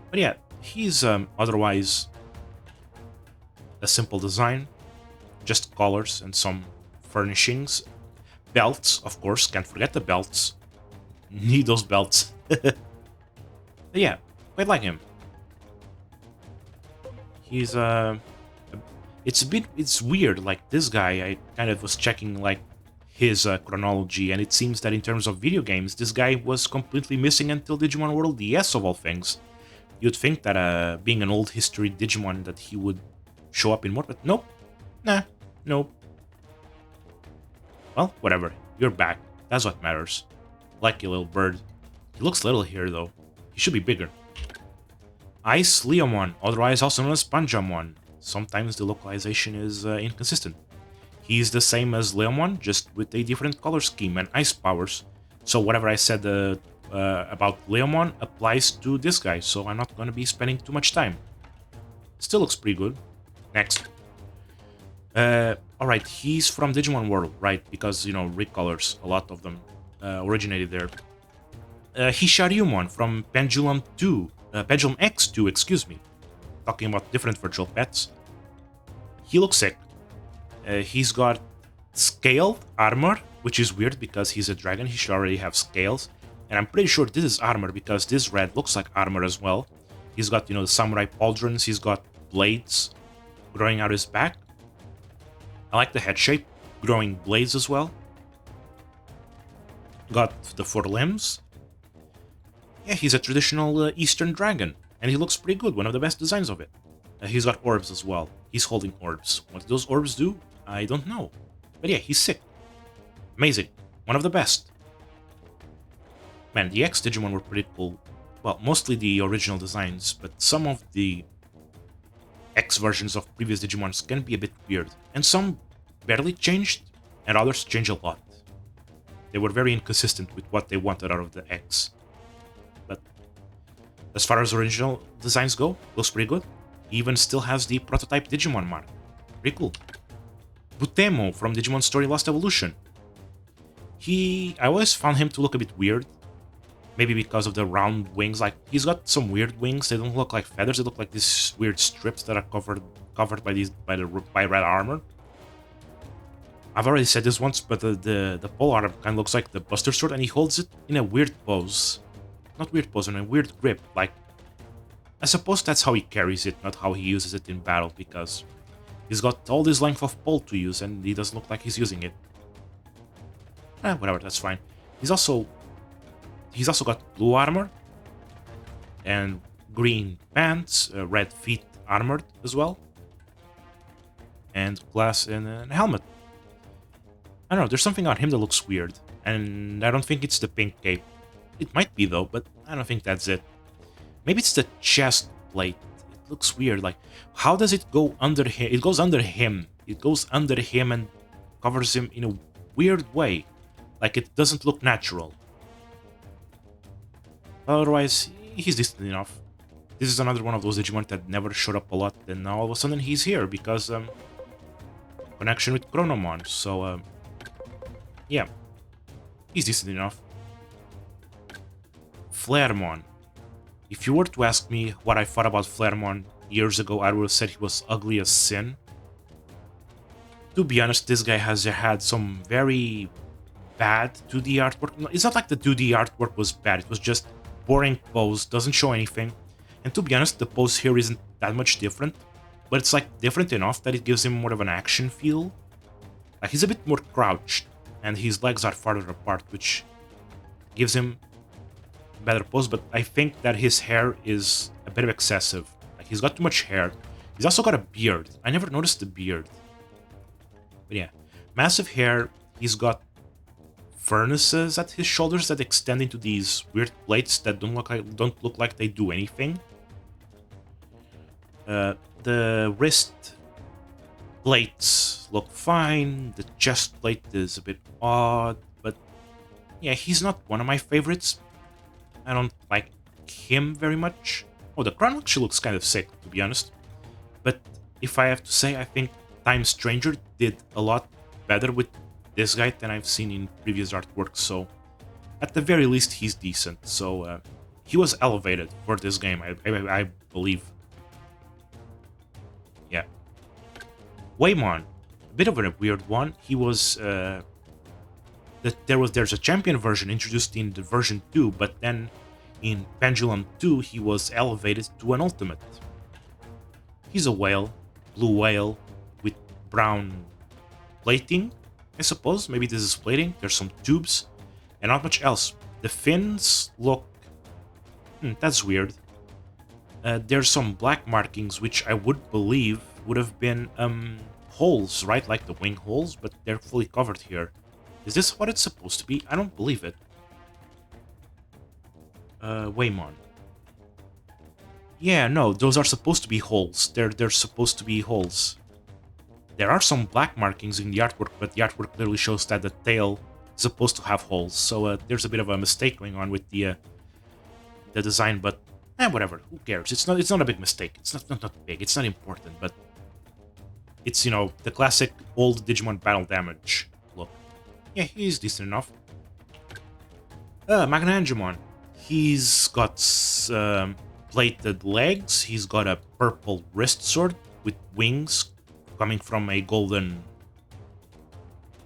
But yeah, he's otherwise a simple design, just colors and some furnishings. Belts, of course, can't forget the belts. Need those belts. But yeah, quite like him. He's it's weird, like this guy, I kind of was checking like his chronology, and it seems that in terms of video games, this guy was completely missing until Digimon World DS of all things. You'd think that being an old history Digimon that he would show up in more, but nope. Nah, nope. Well, whatever. You're back. That's what matters. Like your little bird. He looks little here though. He should be bigger. Ice Leomon, otherwise also known as Panjamon. Sometimes the localization is inconsistent. He's the same as Leomon, just with a different color scheme and ice powers. So whatever I said about Leomon applies to this guy, so I'm not going to be spending too much time. Still looks pretty good. Next. Alright, he's from Digimon World, right? Because, you know, recolors, a lot of them originated there. Hisharyumon from Pendulum X2, excuse me. Talking about different virtual pets. He looks sick. He's got scaled armor, which is weird because he's a dragon. He should already have scales. And I'm pretty sure this is armor because this red looks like armor as well. He's got, you know, the samurai pauldrons. He's got blades growing out his back. I like the head shape, growing blades as well. Got the 4 limbs. Yeah, he's a traditional Eastern dragon, and he looks pretty good, one of the best designs of it. He's got orbs as well. He's holding orbs. What those orbs do, I don't know. But yeah, he's sick. Amazing. One of the best. Man, the X Digimon were pretty cool. Well, mostly the original designs, but some of the X versions of previous Digimons can be a bit weird. And some barely changed, and others change a lot. They were very inconsistent with what they wanted out of the X. But as far as original designs go, looks pretty good. He even still has the prototype Digimon mark. Pretty cool. Butemo from Digimon Story Lost Evolution. I always found him to look a bit weird. Maybe because of the round wings. Like, he's got some weird wings. They don't look like feathers. They look like these weird strips that are covered by red armor. I've already said this once, but the pole arm kind of looks like the Buster Sword, and he holds it in a weird pose. Not weird pose, in a weird grip. Like, I suppose that's how he carries it, not how he uses it in battle, because he's got all this length of pole to use, and he doesn't look like he's using it. Whatever, that's fine. He's also got blue armor, and green pants, red feet armored as well, and glass and a helmet. I don't know, there's something on him that looks weird, and I don't think it's the pink cape. It might be though, but I don't think that's it. Maybe it's the chest plate. It looks weird, like, how does it go under him? It goes under him. It goes under him and covers him in a weird way. Like, it doesn't look natural. Otherwise, he's decent enough. This is another one of those Digimon that never showed up a lot, and now all of a sudden he's here because, connection with Chronomon, so, yeah. He's decent enough. Flaremon. If you were to ask me what I thought about Flaremon years ago, I would have said he was ugly as sin. To be honest, this guy has had some very bad 2D artwork. It's not like the 2D artwork was bad, it was just boring pose, doesn't show anything. And to be honest, the pose here isn't that much different, but it's like different enough that it gives him more of an action feel. Like, he's a bit more crouched, and his legs are farther apart, which gives him a better pose, but I think that his hair is a bit excessive. Like, he's got too much hair. He's also got a beard. I never noticed the beard. But yeah, massive hair. He's got furnaces at his shoulders that extend into these weird plates that don't look like they do anything. The wrist plates look fine. The chest plate is a bit odd, but yeah, he's not one of my favorites. I don't like him very much. Oh, the crown actually looks kind of sick, to be honest. But if I have to say, I think Time Stranger did a lot better with this guy than I've seen in previous artworks, so at the very least he's decent. So he was elevated for this game, I believe. Yeah. Waymon, a bit of a weird one. He was there's a champion version introduced in the version 2, but then in Pendulum 2 he was elevated to an ultimate. He's a whale, blue whale with brown plating, I suppose. Maybe this is plating. There's some tubes and not much else. The fins look... that's weird. There's some black markings, which I would believe would have been holes, right? Like the wing holes, but they're fully covered here. Is this what it's supposed to be? I don't believe it. Waymon. Yeah, no, those are supposed to be holes. They're supposed to be holes. There are some black markings in the artwork, but the artwork clearly shows that the tail is supposed to have holes. So there's a bit of a mistake going on with the design, but whatever. Who cares? It's not a big mistake. It's not big. It's not important, but it's, you know, the classic old Digimon battle damage look. Yeah, he's decent enough. Magnangemon. He's got plated legs. He's got a purple wrist sword with wings coming from a golden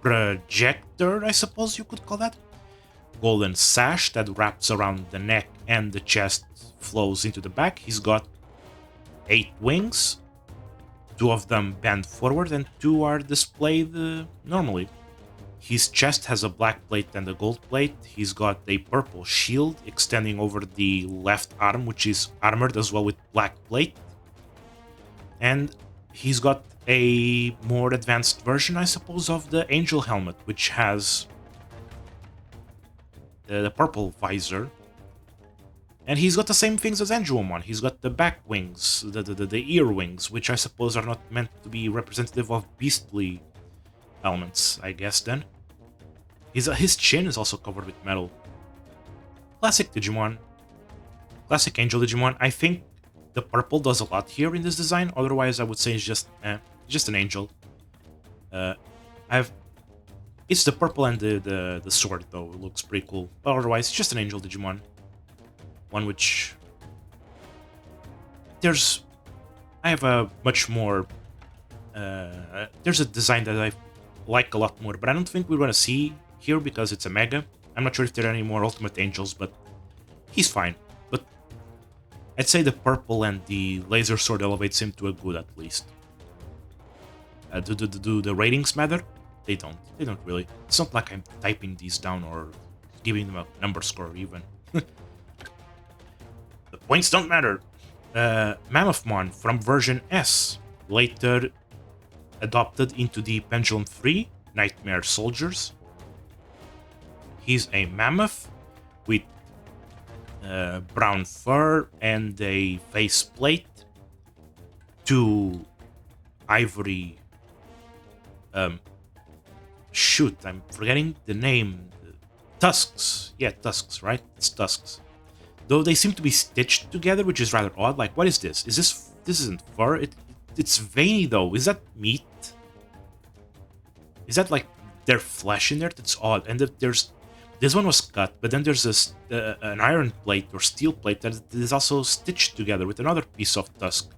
projector, I suppose you could call that. Golden sash that wraps around the neck and the chest flows into the back. He's got 8 wings. 2 of them bend forward and 2 are displayed normally. His chest has a black plate and a gold plate. He's got a purple shield extending over the left arm, which is armored as well with black plate. And he's got a more advanced version, I suppose, of the angel helmet, which has the purple visor. And he's got the same things as Angelomon. He's got the back wings, the ear wings, which I suppose are not meant to be representative of beastly elements, I guess, then. His chin is also covered with metal. Classic Digimon. Classic Angel Digimon. I think the purple does a lot here in this design. Otherwise, I would say it's just an angel. It's the purple and the sword, though. It looks pretty cool. But otherwise, it's just an angel Digimon. One which... I have a much more... there's a design that I like a lot more, but I don't think we're going to see here because it's a Mega. I'm not sure if there are any more Ultimate Angels, but he's fine. But I'd say the purple and the laser sword elevates him to a good, at least. Do the ratings matter? They don't. They don't really. It's not like I'm typing these down or giving them a number score, even. The points don't matter. Mammothmon from version S, later adopted into the Pendulum 3 Nightmare Soldiers. He's a mammoth with brown fur and a face plate, 2 ivory... shoot, I'm forgetting the name. Tusks. Yeah, tusks, right? It's tusks. Though they seem to be stitched together, which is rather odd. Like, what is this? This isn't fur. It's veiny, though. Is that meat? Is that, like, their flesh in there? That's odd. And there's... This one was cut, but then there's an iron plate or steel plate that is also stitched together with another piece of tusk.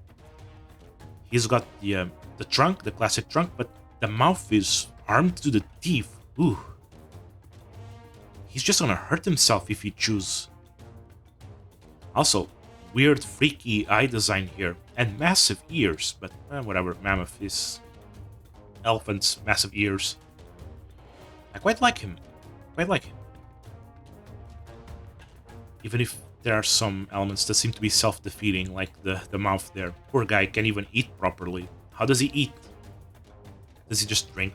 He's got the trunk, the classic trunk, but the mouth is armed to the teeth. Ooh. He's just gonna hurt himself if he chews. Also, weird freaky eye design here, and massive ears, but whatever, mammoth is... Elephants, massive ears. I quite like him. Quite like him. Even if there are some elements that seem to be self-defeating, like the mouth there. Poor guy can't even eat properly. How does he eat? Does he just drink?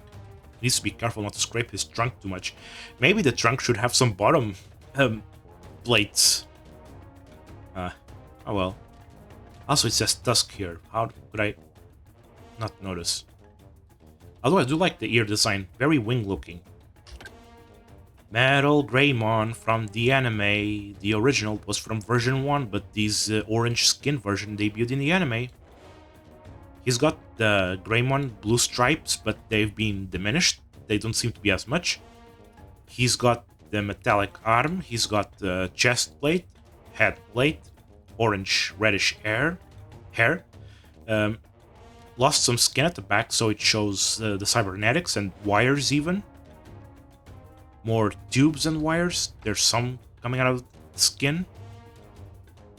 He needs to be careful not to scrape his trunk too much. Maybe the trunk should have some bottom plates. Oh well. Also, it says tusk here. How could I not notice? Although I do like the ear design. Very wing-looking. Metal Greymon from the anime. The original was from version 1, but this orange skin version debuted in the anime. He's got the Greymon blue stripes, but they've been diminished. they don't seem to be as much. He's got the metallic arm, he's got the chest plate, head plate, orange reddish hair. Um, Lost some skin at the back, so it shows the cybernetics and wires even. More tubes and wires. There's some coming out of the skin.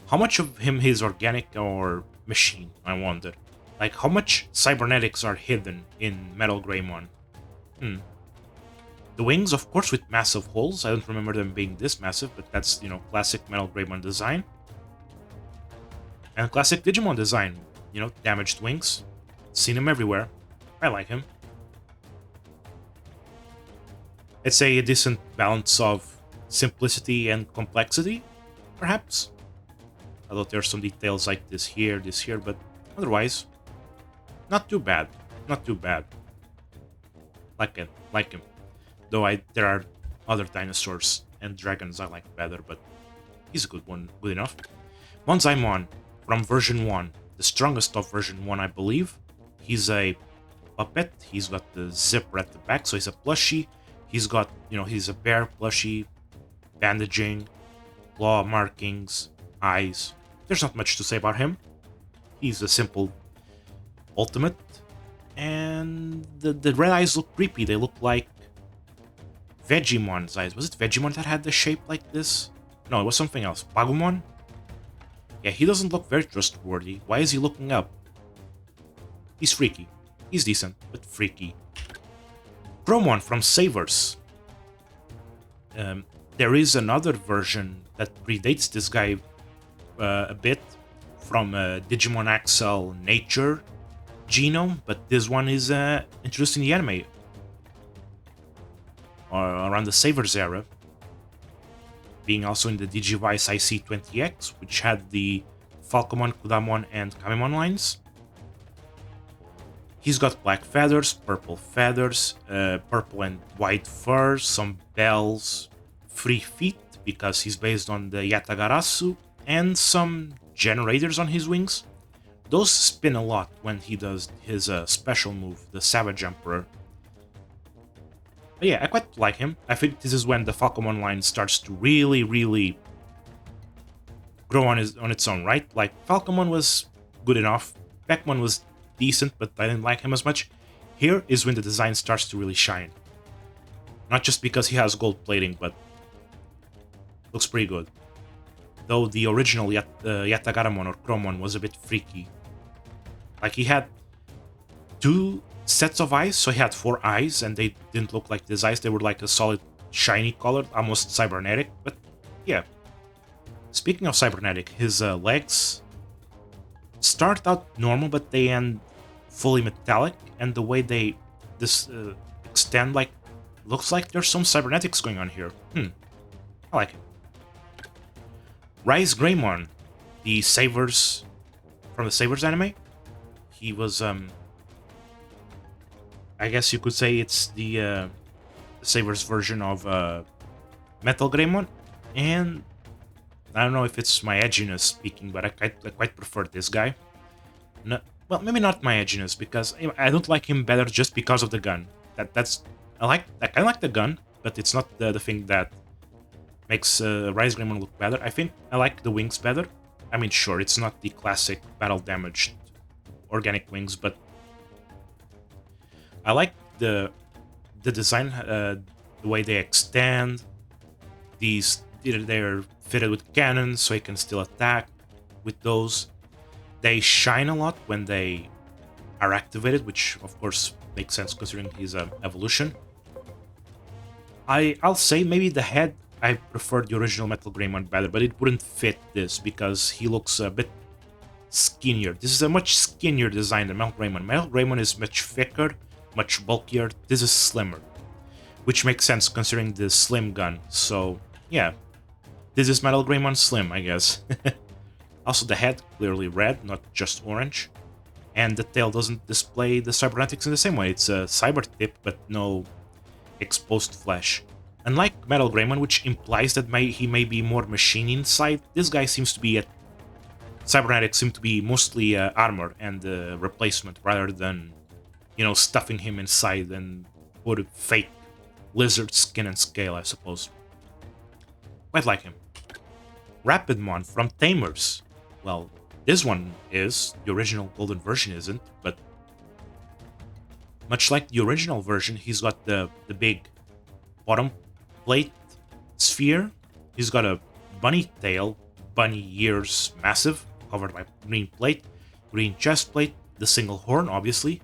How much of him is organic or machine, I wonder? Like, how much cybernetics are hidden in Metal Greymon? The wings, of course, with massive holes. I don't remember them being this massive, but that's, you know, classic Metal Greymon design. And classic Digimon design. You know, damaged wings. Seen him everywhere. I like him. It's a decent balance of simplicity and complexity, perhaps. Although there's some details like this here, but otherwise, not too bad. Not too bad. Like him. Though there are other dinosaurs and dragons I like better, but he's a good one, good enough. Monzaimon from version 1, the strongest of version 1, I believe. He's a puppet. He's got the zipper at the back, so he's a plushie. He's got, you know, he's a bear plushie, bandaging, claw markings, eyes. There's not much to say about him. He's a simple ultimate. And the red eyes look creepy. They look like Vegimon's eyes. Was it Vegemon that had the shape like this? No, it was something else. Bagumon? Yeah, he doesn't look very trustworthy. Why is he looking up? He's freaky. He's decent, but freaky. Chromon from Savers. There is another version that predates this guy a bit from Digimon Axel Nature genome, but this one is introduced in the anime around the Savers era, being also in the Digivice IC20X, which had the Falcomon, Kudamon, and Kamemon lines. He's got black feathers, purple and white fur, some bells, 3 feet, because he's based on the Yatagarasu, and some generators on his wings. Those spin a lot when he does his special move, the Savage Emperor. But yeah, I quite like him. I think this is when the Falcomon line starts to really grow on its own, right? Like, Falcomon was good enough, Beckmon was decent, but I didn't like him as much. Here is when the design starts to really shine. Not just because he has gold plating, but looks pretty good. Though the original Yatagaramon or Chromon was a bit freaky. Like, he had 2 sets of eyes, so he had 4 eyes, and they didn't look like these eyes. They were like a solid shiny color, almost cybernetic, but yeah. Speaking of cybernetic, his legs start out normal, but they end fully metallic, and the way they extend, like, looks like there's some cybernetics going on here. I like it. Rise Greymon, the Savers from the Savers anime. He was, I guess you could say it's the Savers version of Metal Greymon, and I don't know if it's my edginess speaking, but I quite prefer this guy. No, well, maybe not my edginess, because I don't like him better just because of the gun. I kind of like the gun, but it's not the thing that makes Rise Greymon look better. I think I like the wings better. I mean, sure, it's not the classic battle damaged organic wings, but I like the design, the way they extend. They're fitted with cannons, so he can still attack with those. They shine a lot when they are activated, which of course makes sense considering his evolution. I'll say maybe the head, I prefer the original Metal Greymon better, but it wouldn't fit this because he looks a bit skinnier. This is a much skinnier design than Metal Greymon. Metal Greymon is much thicker, much bulkier. This is slimmer, which makes sense considering the slim gun. So yeah, this is Metal Greymon Slim, I guess. Also, the head, clearly red, not just orange. And the tail doesn't display the cybernetics in the same way. It's a cyber tip, but no exposed flesh. Unlike Metal Greymon, which implies that he may be more machine inside, this guy seems to be cybernetics seem to be mostly armor and replacement, rather than, you know, stuffing him inside and or fake lizard skin and scale, I suppose. Quite like him. Rapidmon from Tamers. Well, this one is. The original golden version isn't, but much like the original version, he's got the big bottom plate sphere. He's got a bunny tail, bunny ears, massive, covered by green plate, green chest plate, the single horn, obviously.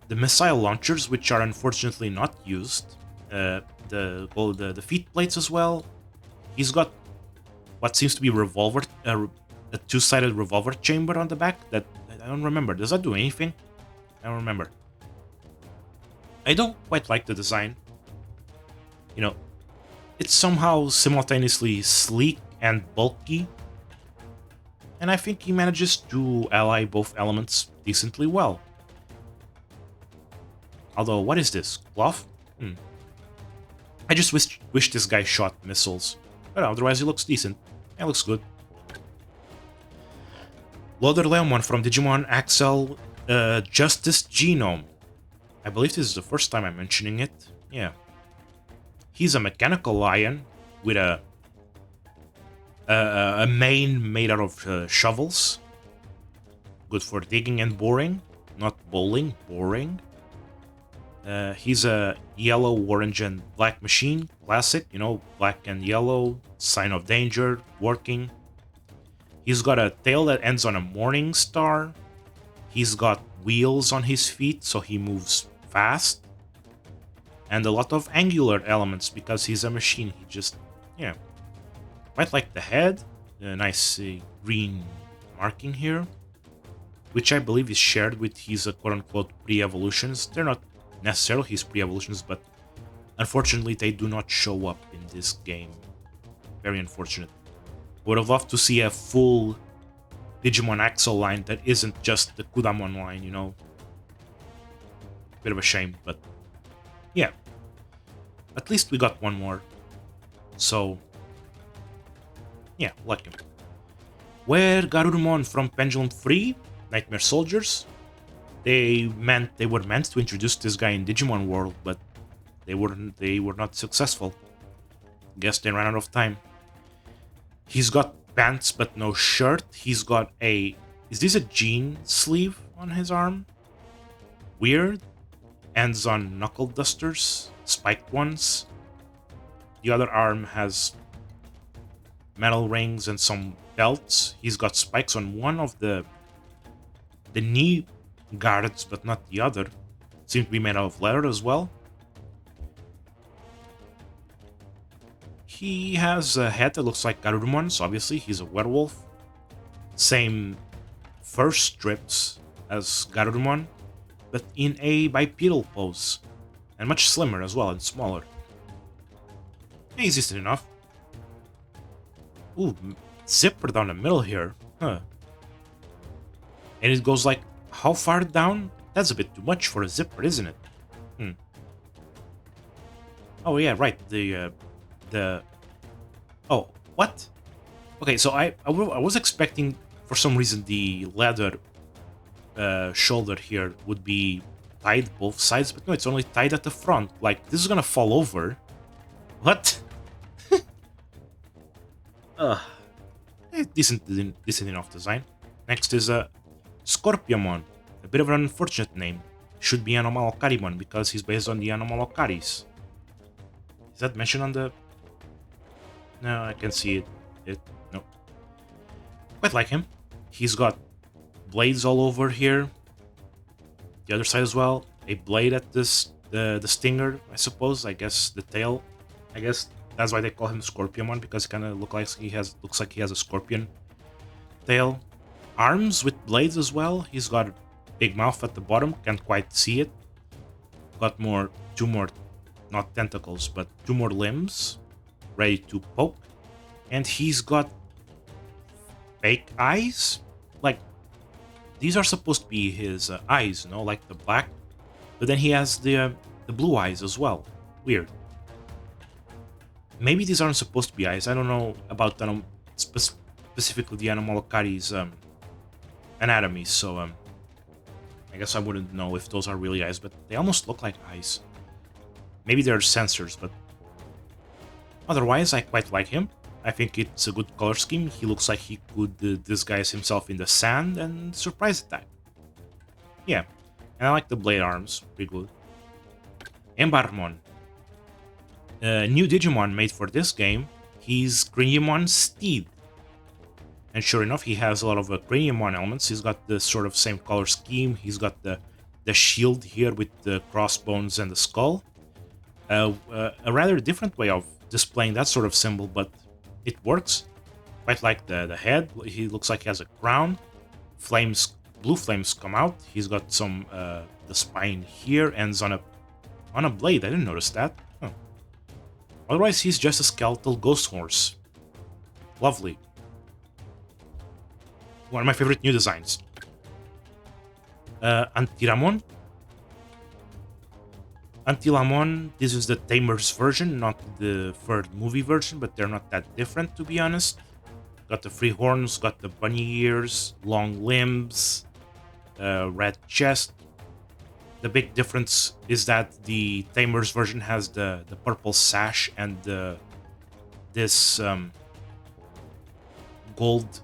The missile launchers, which are unfortunately not used. The feet plates as well. He's got what seems to be a two-sided revolver chamber on the back that I don't remember. Does that do anything? I don't remember. I don't quite like the design. You know, it's somehow simultaneously sleek and bulky, and I think he manages to ally both elements decently well. Although, what is this? Cloth? I just wish this guy shot missiles, but otherwise he looks decent. It looks good. Loderleomon from Digimon Axel Justice Genome. I believe this is the first time I'm mentioning it. Yeah. He's a mechanical lion with a mane made out of shovels. Good for digging and boring. Not bowling, boring. He's a yellow, orange, and black machine. Classic, you know, black and yellow. Sign of danger, working. He's got a tail that ends on a morning star. He's got wheels on his feet, so he moves fast. And a lot of angular elements because he's a machine. He just, yeah. Quite like the head. A nice green marking here. Which I believe is shared with his quote-unquote pre-evolutions. They're not necessarily his pre-evolutions, but unfortunately they do not show up in this game. Very unfortunate. Would have loved to see a full Digimon Axel line that isn't just the Kudamon line, you know. Bit of a shame, but yeah. At least we got one more. So, yeah, like him. Where Garurumon from Pendulum 3, Nightmare Soldiers. They were meant to introduce this guy in Digimon World, but they were not successful. Guess they ran out of time. He's got pants but no shirt. He's got a... Is this a jean sleeve on his arm? Weird. Ends on knuckle dusters. Spiked ones. The other arm has metal rings and some belts. He's got spikes on one of the knee guards, but not the other. Seem to be made out of leather as well. He has a head that looks like Garurumon's, obviously. He's a werewolf. Same fur strips as Garurumon, but in a bipedal pose. And much slimmer as well, and smaller. He's decent enough. Ooh, zipper down the middle here. Huh. And it goes like, how far down? That's a bit too much for a zipper, isn't it? Oh yeah, right. Oh, what? Okay, so I was expecting, for some reason, the leather shoulder here would be tied both sides, but no, it's only tied at the front. Like, this is gonna fall over. What? Decent enough design. Next is a Scorpiomon. A bit of an unfortunate name. Should be Anomalocarimon because he's based on the Anomalocaris. Is that mentioned on the... No, I can see it. No. Quite like him. He's got blades all over here. The other side as well. A blade at this, the stinger, I suppose. I guess the tail. I guess that's why they call him Scorpiomon, because it kind of looks like he has a scorpion tail. Arms with blades as well. He's got a big mouth at the bottom. Can't quite see it. Got two more, not tentacles, but two more limbs ready to poke. And he's got fake eyes. Like, these are supposed to be his eyes, you know, like the black. But then he has the blue eyes as well. Weird. Maybe these aren't supposed to be eyes. I don't know about specifically the Anomalocaris anatomy, so I guess I wouldn't know if those are really eyes, but they almost look like eyes. Maybe there are sensors, but otherwise I quite like him. I think it's a good color scheme. He looks like he could disguise himself in the sand and surprise attack. Yeah, and I like the blade arms, pretty good. Embarmon, new Digimon made for this game. He's Greymon Steed. And sure enough, he has a lot of Greymon elements. He's got the sort of same color scheme. He's got the shield here with the crossbones and the skull. A rather different way of displaying that sort of symbol, but it works. Quite like the head. He looks like he has a crown. Flames, blue flames come out. He's got some the spine here ends on a blade. I didn't notice that. Oh. Otherwise, he's just a skeletal ghost horse. Lovely. One of my favorite new designs. Antiramon. Antilamon, this is the Tamer's version, not the third movie version, but they're not that different, to be honest. Got the three horns, got the bunny ears, long limbs, red chest. The big difference is that the Tamer's version has the purple sash and this gold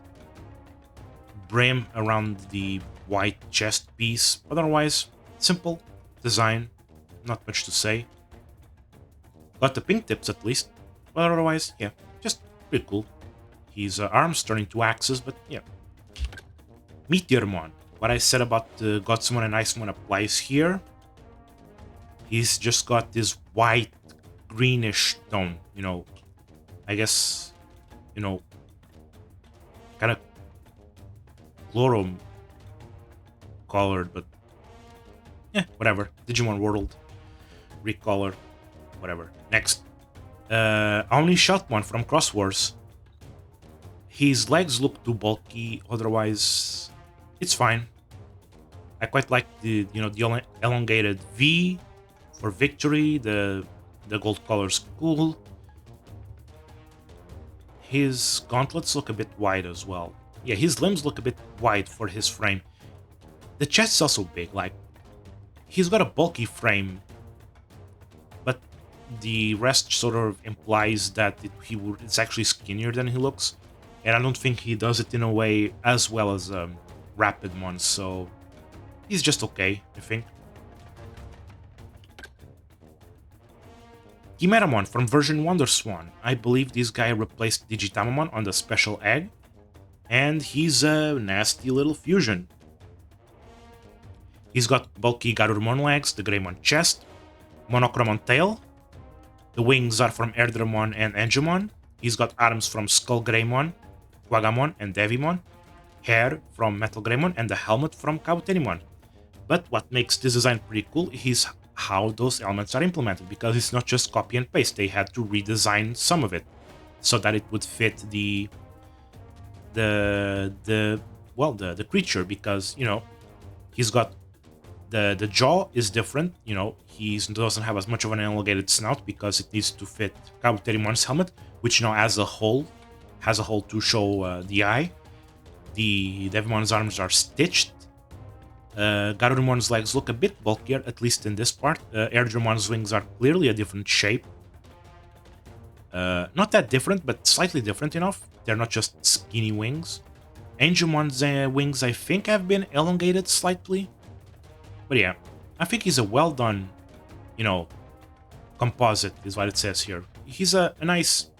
brim around the white chest piece. Otherwise, simple design, not much to say. Got the pink tips at least, but otherwise, yeah, just pretty cool. His arms turn into axes, but yeah. Meteormon. What I said about the Godsmon and Icemon applies here. He's just got this white, greenish tone, you know, I guess, you know, kind of chlorum colored, but yeah, whatever. Digimon World, recolor, whatever. Next, Omni Shotmon from Cross Wars. His legs look too bulky, otherwise it's fine. I quite like the the elongated V for victory. The gold color's cool. His gauntlets look a bit wide as well. Yeah, his limbs look a bit wide for his frame. The chest's also big, like, he's got a bulky frame, but the rest sort of implies that it's actually skinnier than he looks, and I don't think he does it in a way as well as Rapidmon, so he's just okay, I think. Chimeramon from version Wonderswan. I believe this guy replaced Digitamamon on the special egg, and he's a nasty little fusion. He's got bulky Garurumon legs, the Greymon chest, Monochromon tail. The wings are from Erdramon and Angemon. He's got arms from Skull Greymon, Quagamon, and Devimon. Hair from Metal Greymon, and the helmet from Kabuterimon. But what makes this design pretty cool is how those elements are implemented, because it's not just copy and paste. They had to redesign some of it so that it would fit the creature, because, you know, he's got the jaw is different, you know, he doesn't have as much of an elongated snout because it needs to fit Kabuterimon's helmet, which, you know, as a whole has a hole to show the eye. The Devimon's arms are stitched. Garurumon's legs look a bit bulkier, at least in this part. Erdrumon's wings are clearly a different shape. Not that different, but slightly different enough. They're not just skinny wings. Angemon's wings, I think, have been elongated slightly. But yeah, I think he's a well done, you know, composite, is what it says here. He's a nice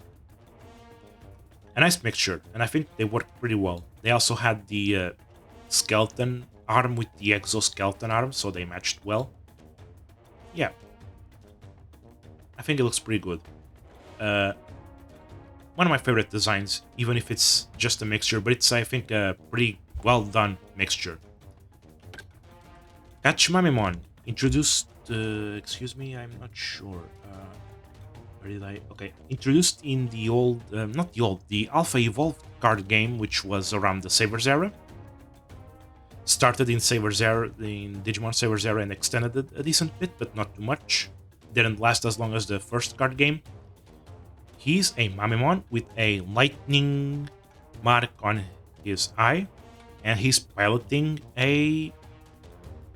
mixture, and I think they work pretty well. They also had the skeleton arm with the exoskeleton arm, so they matched well. Yeah, I think it looks pretty good. One of my favorite designs, even if it's just a mixture, but it's, I think, a pretty well done mixture. Kachimamemon, introduced, excuse me, I'm not sure. Where did I? Okay, introduced in the old, not the old, the Alpha Evolved card game, which was around the Savers era. Started in Savers era, in Digimon Savers era, and extended it a decent bit, but not too much. Didn't last as long as the first card game. He's a Mamemon with a lightning mark on his eye, and he's piloting a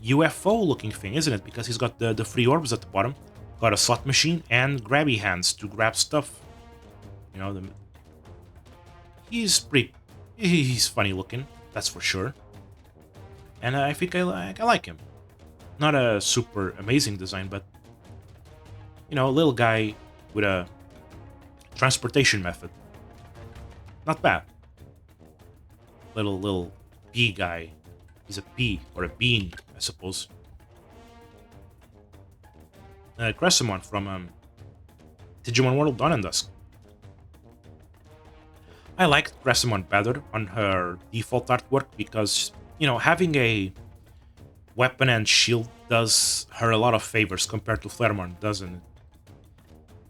UFO looking thing, isn't it? Because he's got the three orbs at the bottom. got a slot machine and grabby hands to grab stuff. You know, he's funny looking, that's for sure. And I think I like him. Not a super amazing design, but you know, a little guy with a transportation method. Not bad. Little pea guy. He's a pea or a bean, I suppose. Crescimon from Digimon World Dawn and Dusk. I liked Crescimon better on her default artwork because, you know, having a weapon and shield does her a lot of favors compared to Flaremon, doesn't it?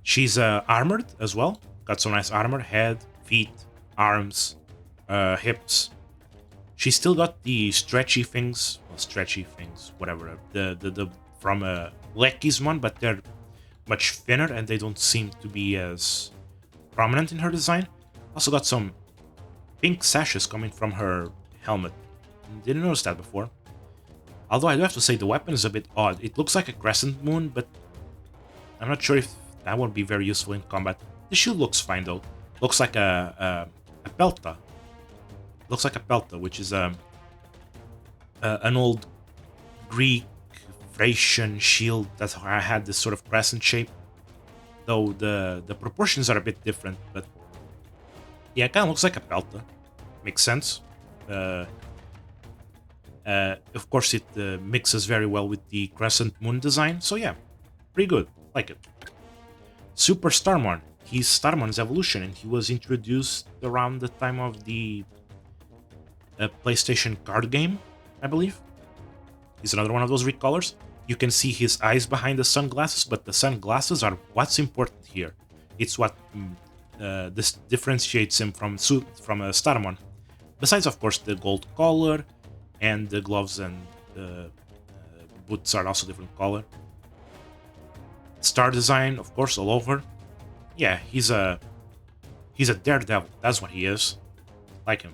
She's armored as well. Got some nice armor, head, feet, arms, hips. She's still got the stretchy things, whatever. The from Lekismon, but they're much thinner and they don't seem to be as prominent in her design. Also got some pink sashes coming from her helmet. Didn't notice that before. Although I do have to say the weapon is a bit odd. It looks like a crescent moon, but I'm not sure if that would be very useful in combat. The shield looks fine though. Looks like a pelta. Looks like a pelta, which is an old Greek Thracian shield that had this sort of crescent shape. Though the proportions are a bit different, but yeah, it kind of looks like a pelta. Makes sense. Of course, it mixes very well with the crescent moon design. So yeah, pretty good. Like it. Super Starmon. He's Starmon's evolution, and he was introduced around the time of the PlayStation card game, I believe. He's another one of those recolors. You can see his eyes behind the sunglasses, but the sunglasses are what's important here. It's what this differentiates him from Starmon. Besides, of course, the gold collar and the gloves and boots are also different color. Star design, of course, all over. Yeah, he's a daredevil. That's what he is. Like him.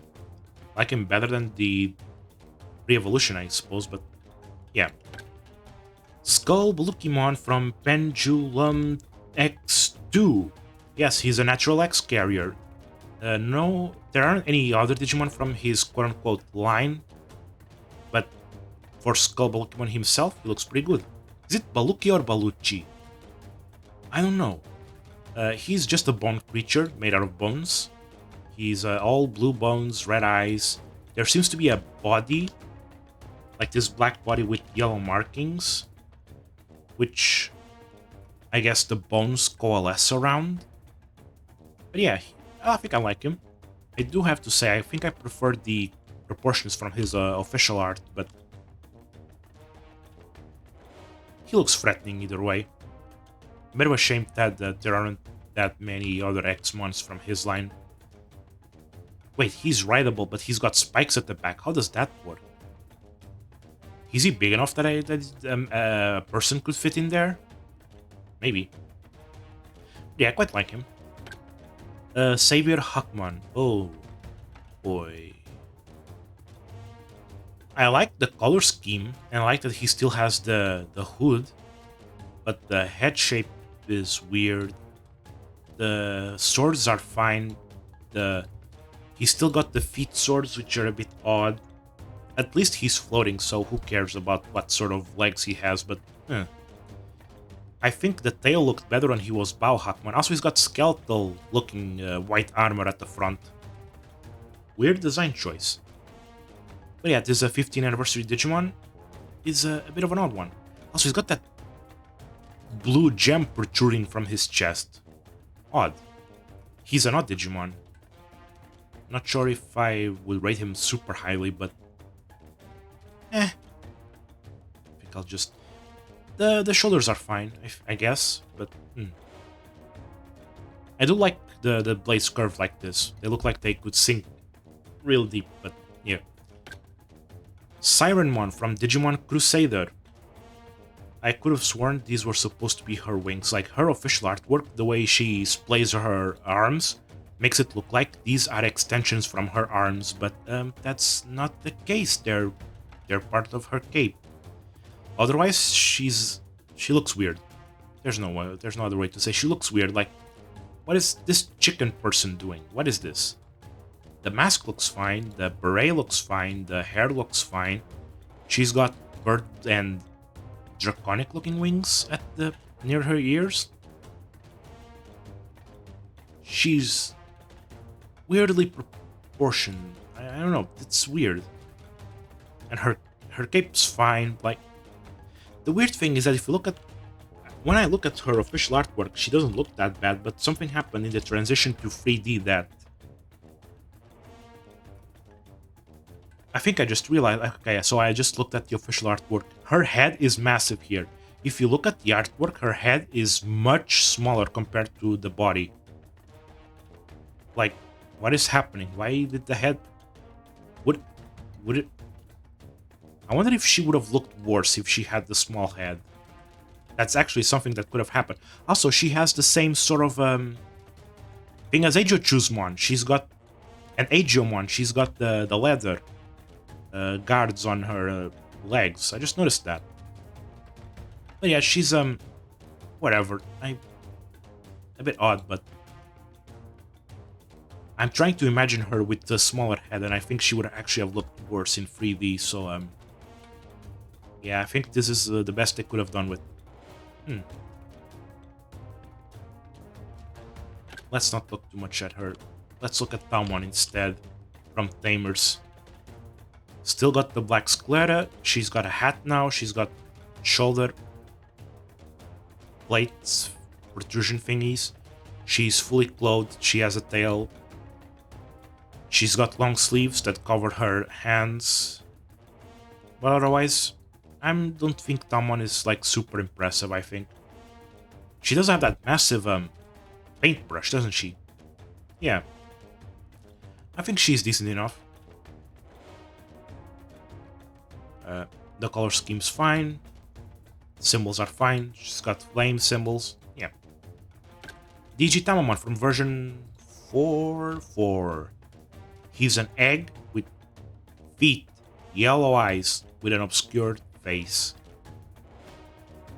Like him better than the re-evolution, I suppose, but yeah. Skull Balukimon from Pendulum X2. Yes, he's a natural X carrier. No, there aren't any other Digimon from his quote-unquote line, but for Skull Balukimon himself, he looks pretty good. Is it Baluki or Baluchi? I don't know. He's just a bone creature made out of bones. He's all blue bones, red eyes. There seems to be a body, like this black body with yellow markings, which I guess the bones coalesce around. But yeah, I think I like him. I do have to say, I think I prefer the proportions from his official art, but he looks threatening either way. A bit of a shame that there aren't that many other X-Mons from his line. Wait, he's rideable, but he's got spikes at the back. How does that work? Is he big enough that a person could fit in there? Maybe. Yeah, I quite like him. Xavier Hackman. Oh, boy. I like the color scheme, and I like that he still has the hood, but the head shape is weird. The swords are fine. He's still got the feet swords, which are a bit odd. At least he's floating, so who cares about what sort of legs he has, but I think the tail looked better when he was Bao Hackman. Also, he's got skeletal-looking white armor at the front. Weird design choice. But yeah, this 15th anniversary Digimon is a bit of an odd one. Also, he's got that blue gem protruding from his chest. Odd. He's an odd Digimon. Not sure if I would rate him super highly, but I think I'll just... The shoulders are fine, I guess, but I do like the blades curved like this. They look like they could sink real deep, but yeah. Sirenmon from Digimon Crusader. I could have sworn these were supposed to be her wings. Like, her official artwork, the way she splays her arms, makes it look like these are extensions from her arms, but that's not the case. They're part of her cape. Otherwise, she looks weird. there's no other way to say. She looks weird. Like, what is this chicken person doing? What is this? The mask looks fine. The beret looks fine. The hair looks fine. She's got bird and draconic looking wings at the near her ears. She's weirdly proportioned. I don't know. It's weird. And her cape's fine. Like, the weird thing is that if you look at when I look at her official artwork, she doesn't look that bad, but something happened in the transition to 3D that I think I just realized. Okay, so I just looked at the official artwork. Her head is massive here. If you look at the artwork, her head is much smaller compared to the body. Like, what is happening? Why did the head... Would it... I wonder if she would have looked worse if she had the small head. That's actually something that could have happened. Also, she has the same sort of thing as Aegyo-Chuzmon. She's got an Aegyomon. She's got the leather guards on her legs. I just noticed that. But yeah, she's whatever. A bit odd, but I'm trying to imagine her with the smaller head, and I think she would actually have looked worse in 3D. So yeah, I think this is the best they could have done with. Let's not look too much at her. Let's look at Tamon instead, from Tamers. Still got the black sclera. She's got a hat now. She's got shoulder plates, protrusion thingies. She's fully clothed. She has a tail. She's got long sleeves that cover her hands. But otherwise, I don't think Tamon is like super impressive, I think. She does have that massive paintbrush, doesn't she? Yeah. I think she's decent enough. The color scheme's fine. Symbols are fine. She's got flame symbols. Yeah. Digitamamon from version 4.4. He's an egg with feet, yellow eyes, with an obscured face.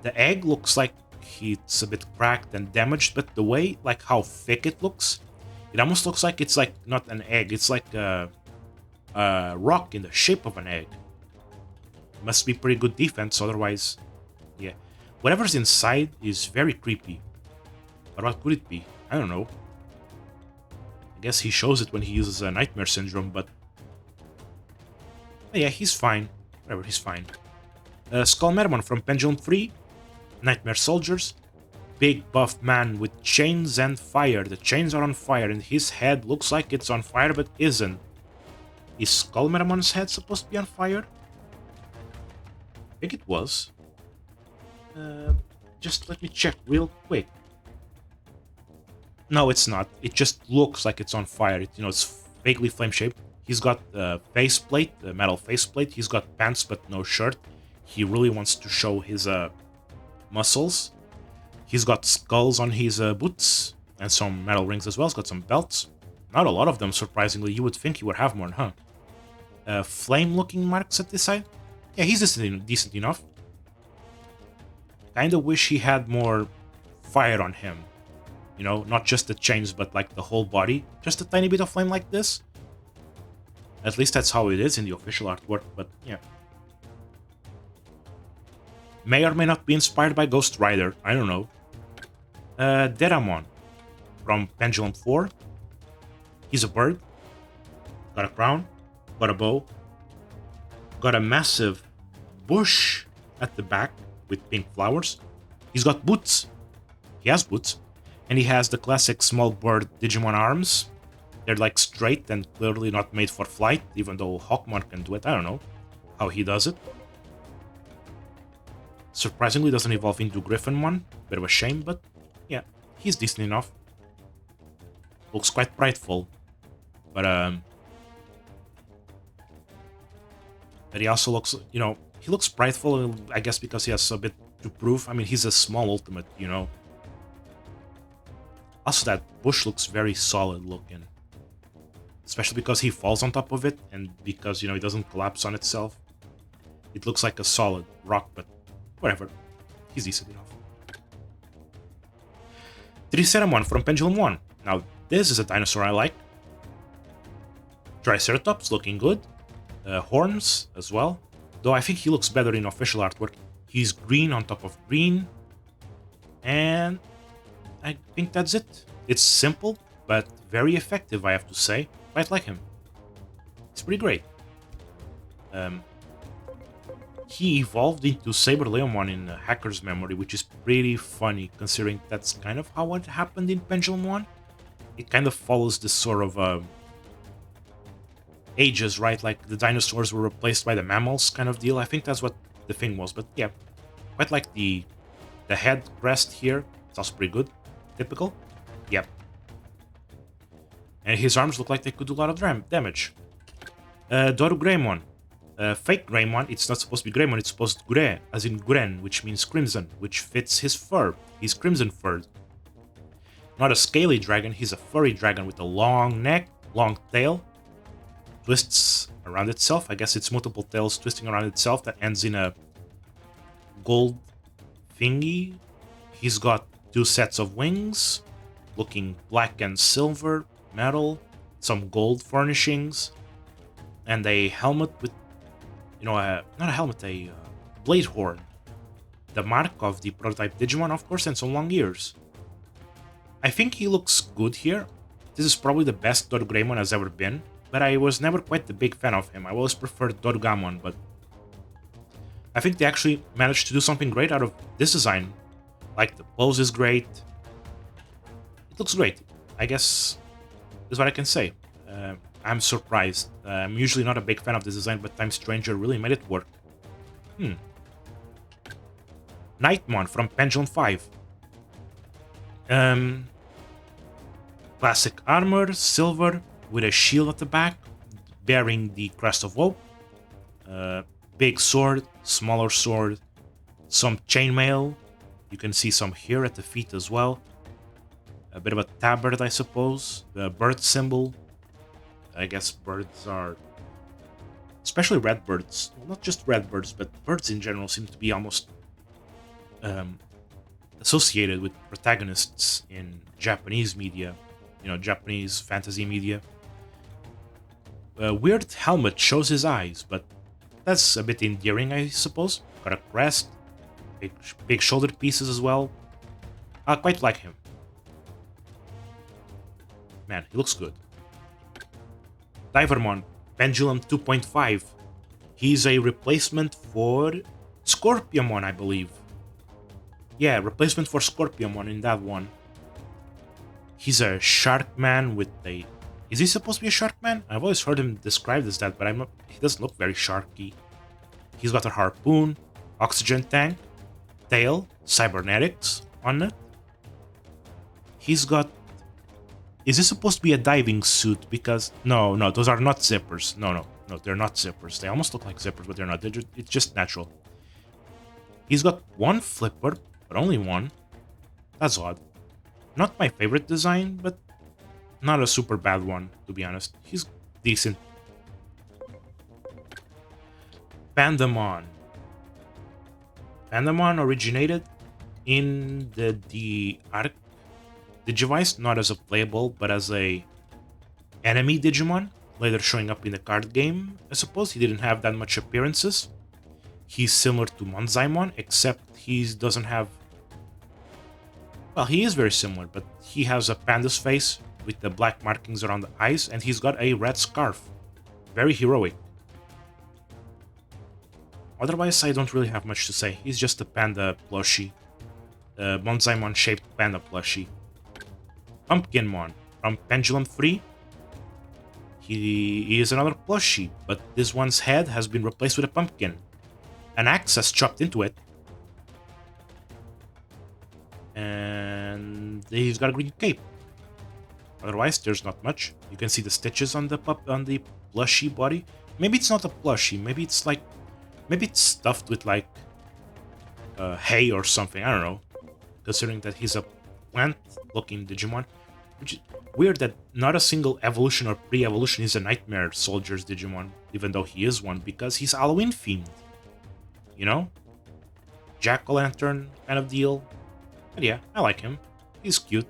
The egg looks like it's a bit cracked and damaged, but the way, like how thick it looks, it almost looks like it's like not an egg, it's like a rock in the shape of an egg. Must be pretty good defense, otherwise, yeah. Whatever's inside is very creepy. But what could it be? I don't know. I guess he shows it when he uses a Nightmare Syndrome, but yeah, he's fine. Whatever, he's fine. Skullmetamon from Pendulum 3. Nightmare Soldiers. Big buff man with chains and fire. The chains are on fire and his head looks like it's on fire but isn't. Is Skullmetamon's head supposed to be on fire? I think it was. Just let me check real quick. No, it's not. It just looks like it's on fire. It's vaguely flame-shaped. He's got a faceplate, a metal faceplate. He's got pants but no shirt. He really wants to show his muscles. He's got skulls on his boots and some metal rings as well. He's got some belts. Not a lot of them, surprisingly. You would think he would have more, huh? Flame-looking marks at this side. Yeah, he's decent enough. Kinda wish he had more fire on him. You know, not just the chains, but like the whole body. Just a tiny bit of flame like this. At least that's how it is in the official artwork, but yeah. May or may not be inspired by Ghost Rider, I don't know. Deramon from Pendulum 4. He's a bird. Got a crown. Got a bow. Got a massive bush at the back with pink flowers. He's got boots. He has boots. And he has the classic small bird Digimon arms. They're like straight and clearly not made for flight, even though Hawkmon can do it. I don't know how he does it. Surprisingly doesn't evolve into Griffinmon. Bit of a shame, but yeah, he's decent enough. Looks quite prideful. But he also looks, you know, he looks prideful, I guess because he has a bit to prove. I mean, he's a small ultimate, you know. Also, that bush looks very solid looking. Especially because he falls on top of it, and because, you know, it doesn't collapse on itself. It looks like a solid rock, but whatever. He's decent enough. Triceramon from Pendulum 1. Now, this is a dinosaur I like. Triceratops looking good. Horns as well. Though I think he looks better in official artwork. He's green on top of green. And I think that's it. It's simple, but very effective, I have to say. Quite like him. It's pretty great. He evolved into Saber Leomon in Hacker's Memory, which is pretty funny, considering that's kind of how it happened in Pendulum 1. It kind of follows this sort of ages, right? Like the dinosaurs were replaced by the mammals kind of deal. I think that's what the thing was, but yeah. Quite like the head crest here. It's also pretty good. Typical. Yep. And his arms look like they could do a lot of damage. Doru Greymon. Fake Greymon, it's not supposed to be Greymon, it's supposed to be Gure, as in Guren, which means crimson, which fits his fur. He's crimson furred. Not a scaly dragon, he's a furry dragon with a long neck, long tail. Twists around itself. I guess it's multiple tails twisting around itself that ends in a gold thingy. He's got 2 sets of wings, looking black and silver, metal, some gold furnishings, and a helmet with, not a helmet, a blade horn. The mark of the prototype Digimon, of course, and some long ears. I think he looks good here. This is probably the best Doru Greymon has ever been, but I was never quite the big fan of him. I always preferred Dorugamon, but I think they actually managed to do something great out of this design. Like, the pose is great. It looks great, I guess is what I can say. I'm surprised. I'm usually not a big fan of this design, but Time Stranger really made it work. Nightmon from Pendulum 5. Classic armor, silver, with a shield at the back, bearing the Crest of Woe. Big sword, smaller sword, some chainmail. You can see some here at the feet as well. A bit of a tabard, I suppose. The bird symbol. I guess birds are... especially red birds. Well, not just red birds, but birds in general seem to be almost associated with protagonists in Japanese media. Japanese fantasy media. A weird helmet shows his eyes, but that's a bit endearing, I suppose. Got a crest. Big shoulder pieces as well. I quite like him. Man, he looks good. Divermon, Pendulum 2.5. He's a replacement for Scorpiomon, I believe. Yeah, replacement for Scorpiomon in that one. He's a shark man with a... Is he supposed to be a shark man? I've always heard him described as that, but he doesn't look very sharky. He's got a harpoon, oxygen tank, tail, cybernetics on it. He's got... Is this supposed to be a diving suit? Because... No, those are not zippers. No, they're not zippers. They almost look like zippers, but they're not. It's just natural. He's got one flipper, but only one. That's odd. Not my favorite design, but not a super bad one, to be honest. He's decent. Pandamon. Pandamon originated in the Arc Digivice, not as a playable, but as a enemy Digimon, later showing up in the card game. I suppose he didn't have that much appearances. He's similar to Monzaimon, except he doesn't have... Well, he is very similar, but he has a panda's face with the black markings around the eyes, and he's got a red scarf. Very heroic. Otherwise, I don't really have much to say. He's just a panda plushie. Monzaimon-shaped panda plushie. Pumpkinmon from Pendulum 3. He is another plushie, but this one's head has been replaced with a pumpkin. An axe has chopped into it. And he's got a green cape. Otherwise, there's not much. You can see the stitches on the plushie body. Maybe it's not a plushie. Maybe it's like... Maybe it's stuffed with like hay or something. I don't know. Considering that he's a plant-looking Digimon. Which is weird that not a single evolution or pre-evolution is a Nightmare Soldier's Digimon. Even though he is one, because he's Halloween themed. You know? Jack-o'-lantern kind of deal. But yeah, I like him. He's cute.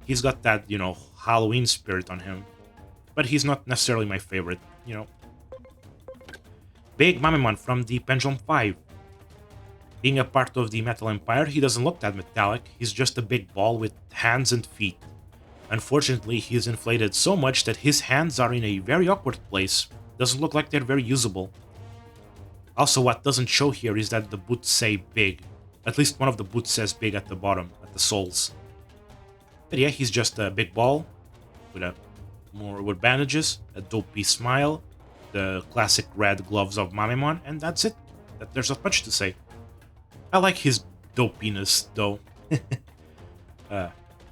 He's got that, Halloween spirit on him. But he's not necessarily my favorite. Big Mamemon from the Pendulum 5. Being a part of the Metal Empire, he doesn't look that metallic, he's just a big ball with hands and feet. Unfortunately, he is inflated so much that his hands are in a very awkward place. Doesn't look like they're very usable. Also, what doesn't show here is that the boots say big. At least one of the boots says big at the bottom, at the soles. But yeah, he's just a big ball with bandages, a dopey smile, the classic red gloves of Mamemon, and that's it. There's not much to say. I like his dopiness, though.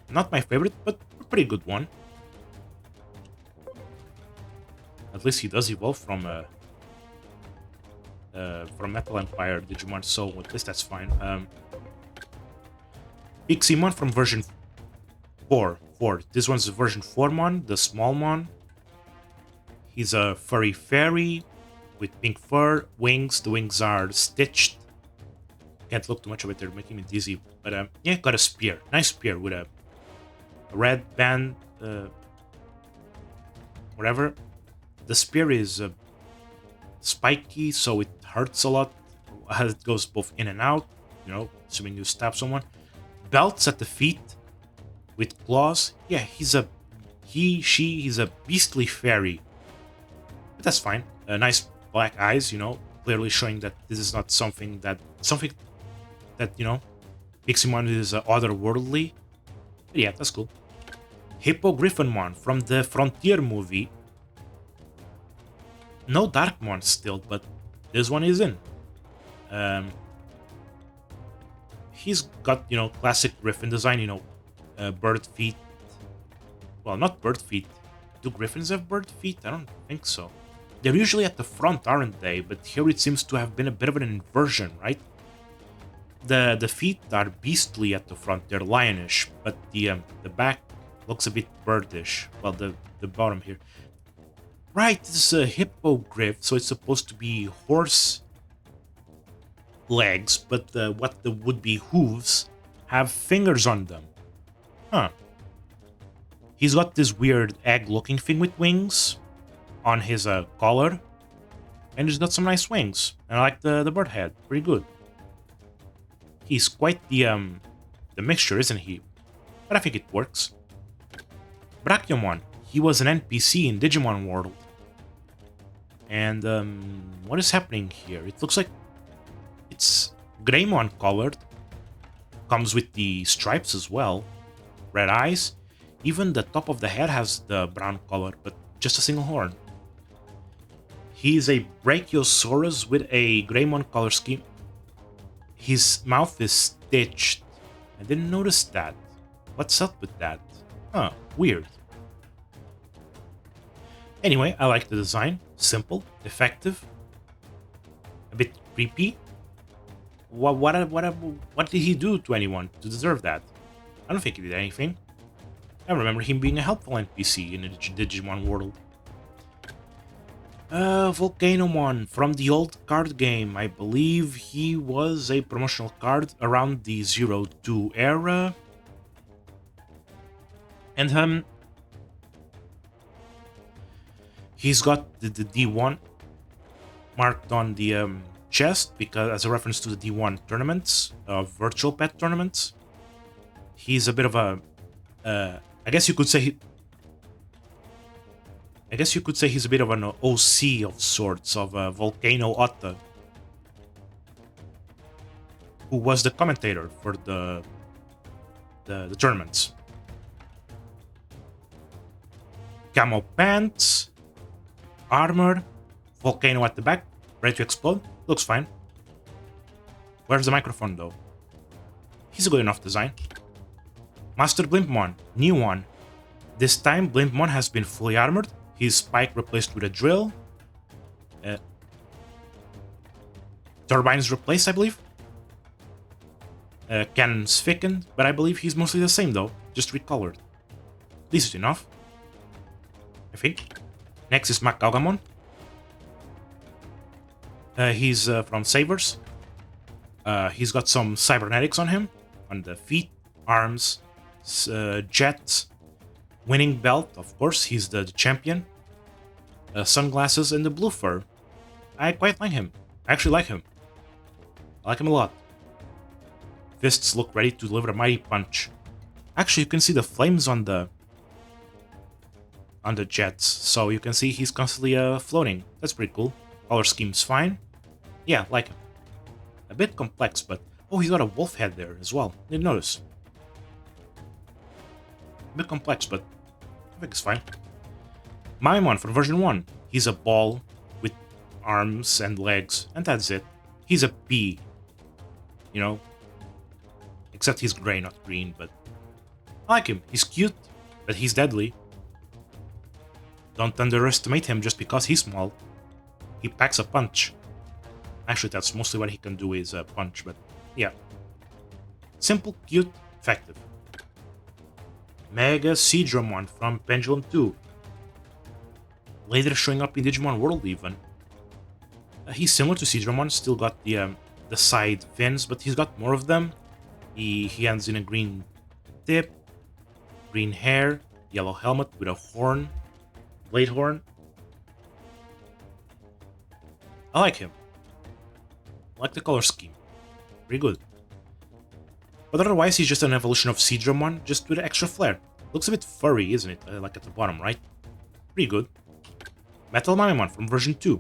Not my favorite, but a pretty good one. At least he does evolve from Metal Empire Digimon, so at least that's fine. Piximon from version 4. This one's version 4 mon, the small mon. He's a furry fairy with pink fur, wings. The wings are stitched. Can't look too much of it, they're making me dizzy. But yeah, got a spear. Nice spear with a red band, whatever. The spear is spiky, so it hurts a lot as it goes both in and out, assuming you stab someone. Belts at the feet with claws. Yeah, he's a beastly fairy. But that's fine. Nice black eyes, clearly showing that this is not something that Piximon is otherworldly. But yeah, that's cool. Hippogriffonmon from the Frontier movie. No Darkmon still, but this one is in. He's got, classic Griffin design, bird feet. Well, not bird feet. Do Griffins have bird feet? I don't think so. They're usually at the front, aren't they? But here it seems to have been a bit of an inversion, right? The feet are beastly at the front, they're lionish, but the back looks a bit birdish. Well, the bottom here. Right, this is a hippogriff, so it's supposed to be horse legs, but what the would-be hooves have fingers on them. Huh. He's got this weird egg-looking thing with wings on his collar, and he's got some nice wings. And I like the bird head, pretty good. He's quite the mixture, isn't he? But I think it works. Brachiomon. He was an NPC in Digimon World. And what is happening here? It looks like it's Greymon colored. Comes with the stripes as well. Red eyes. Even the top of the head has the brown color, but just a single horn. He's a Brachiosaurus with a Greymon color scheme. His mouth is stitched. I didn't notice that. What's up with that? Huh, weird. Anyway, I like the design. Simple, effective, a bit creepy. What did he do to anyone to deserve that? I don't think he did anything. I remember him being a helpful NPC in the Digimon world. Volcanomon from the old card game. I believe he was a promotional card around the 02 era. And he's got the D1 marked on the chest because as a reference to the D1 tournaments, virtual pet tournaments. He's a bit of a, I guess you could say he's a bit of an OC of sorts, of Volcano Otta, who was the commentator for the tournaments. Camo pants, armor, volcano at the back, ready to explode. Looks fine. Where's the microphone though? He's a good enough design. Master Blimpmon, new one. This time Blimpmon has been fully armored. His spike replaced with a drill. Turbines replaced, I believe. Cannons thickened, but I believe he's mostly the same though, just recolored. This is enough, I think. Next is Makaugamon. He's from Savers. He's got some cybernetics on him, on the feet, arms, Jet winning belt, of course, he's the champion. Sunglasses and the blue fur. I quite like him. I actually like him. I like him a lot. Fists look ready to deliver a mighty punch. Actually, you can see the flames on the jets, so you can see he's constantly floating. That's pretty cool. Color scheme's fine. Yeah, like him. A bit complex, but oh, he's got a wolf head there as well. Didn't notice. A bit complex, but I think it's fine. Maimon from version 1. He's a ball with arms and legs, and that's it. He's a bee. You know? Except he's grey, not green, but I like him. He's cute, but he's deadly. Don't underestimate him just because he's small. He packs a punch. Actually, that's mostly what he can do is a punch, but yeah. Simple, cute, effective. Mega Seadramon from Pendulum 2. Later showing up in Digimon World even. He's similar to Seadramon, still got the side fins, but he's got more of them. He ends in a green tip, green hair, yellow helmet with a horn, blade horn. I like him. I like the color scheme. Pretty good. But otherwise, he's just an evolution of Seadramon, just with extra flair. Looks a bit furry, isn't it? Like at the bottom, right? Pretty good. Metal Mamemon from version 2.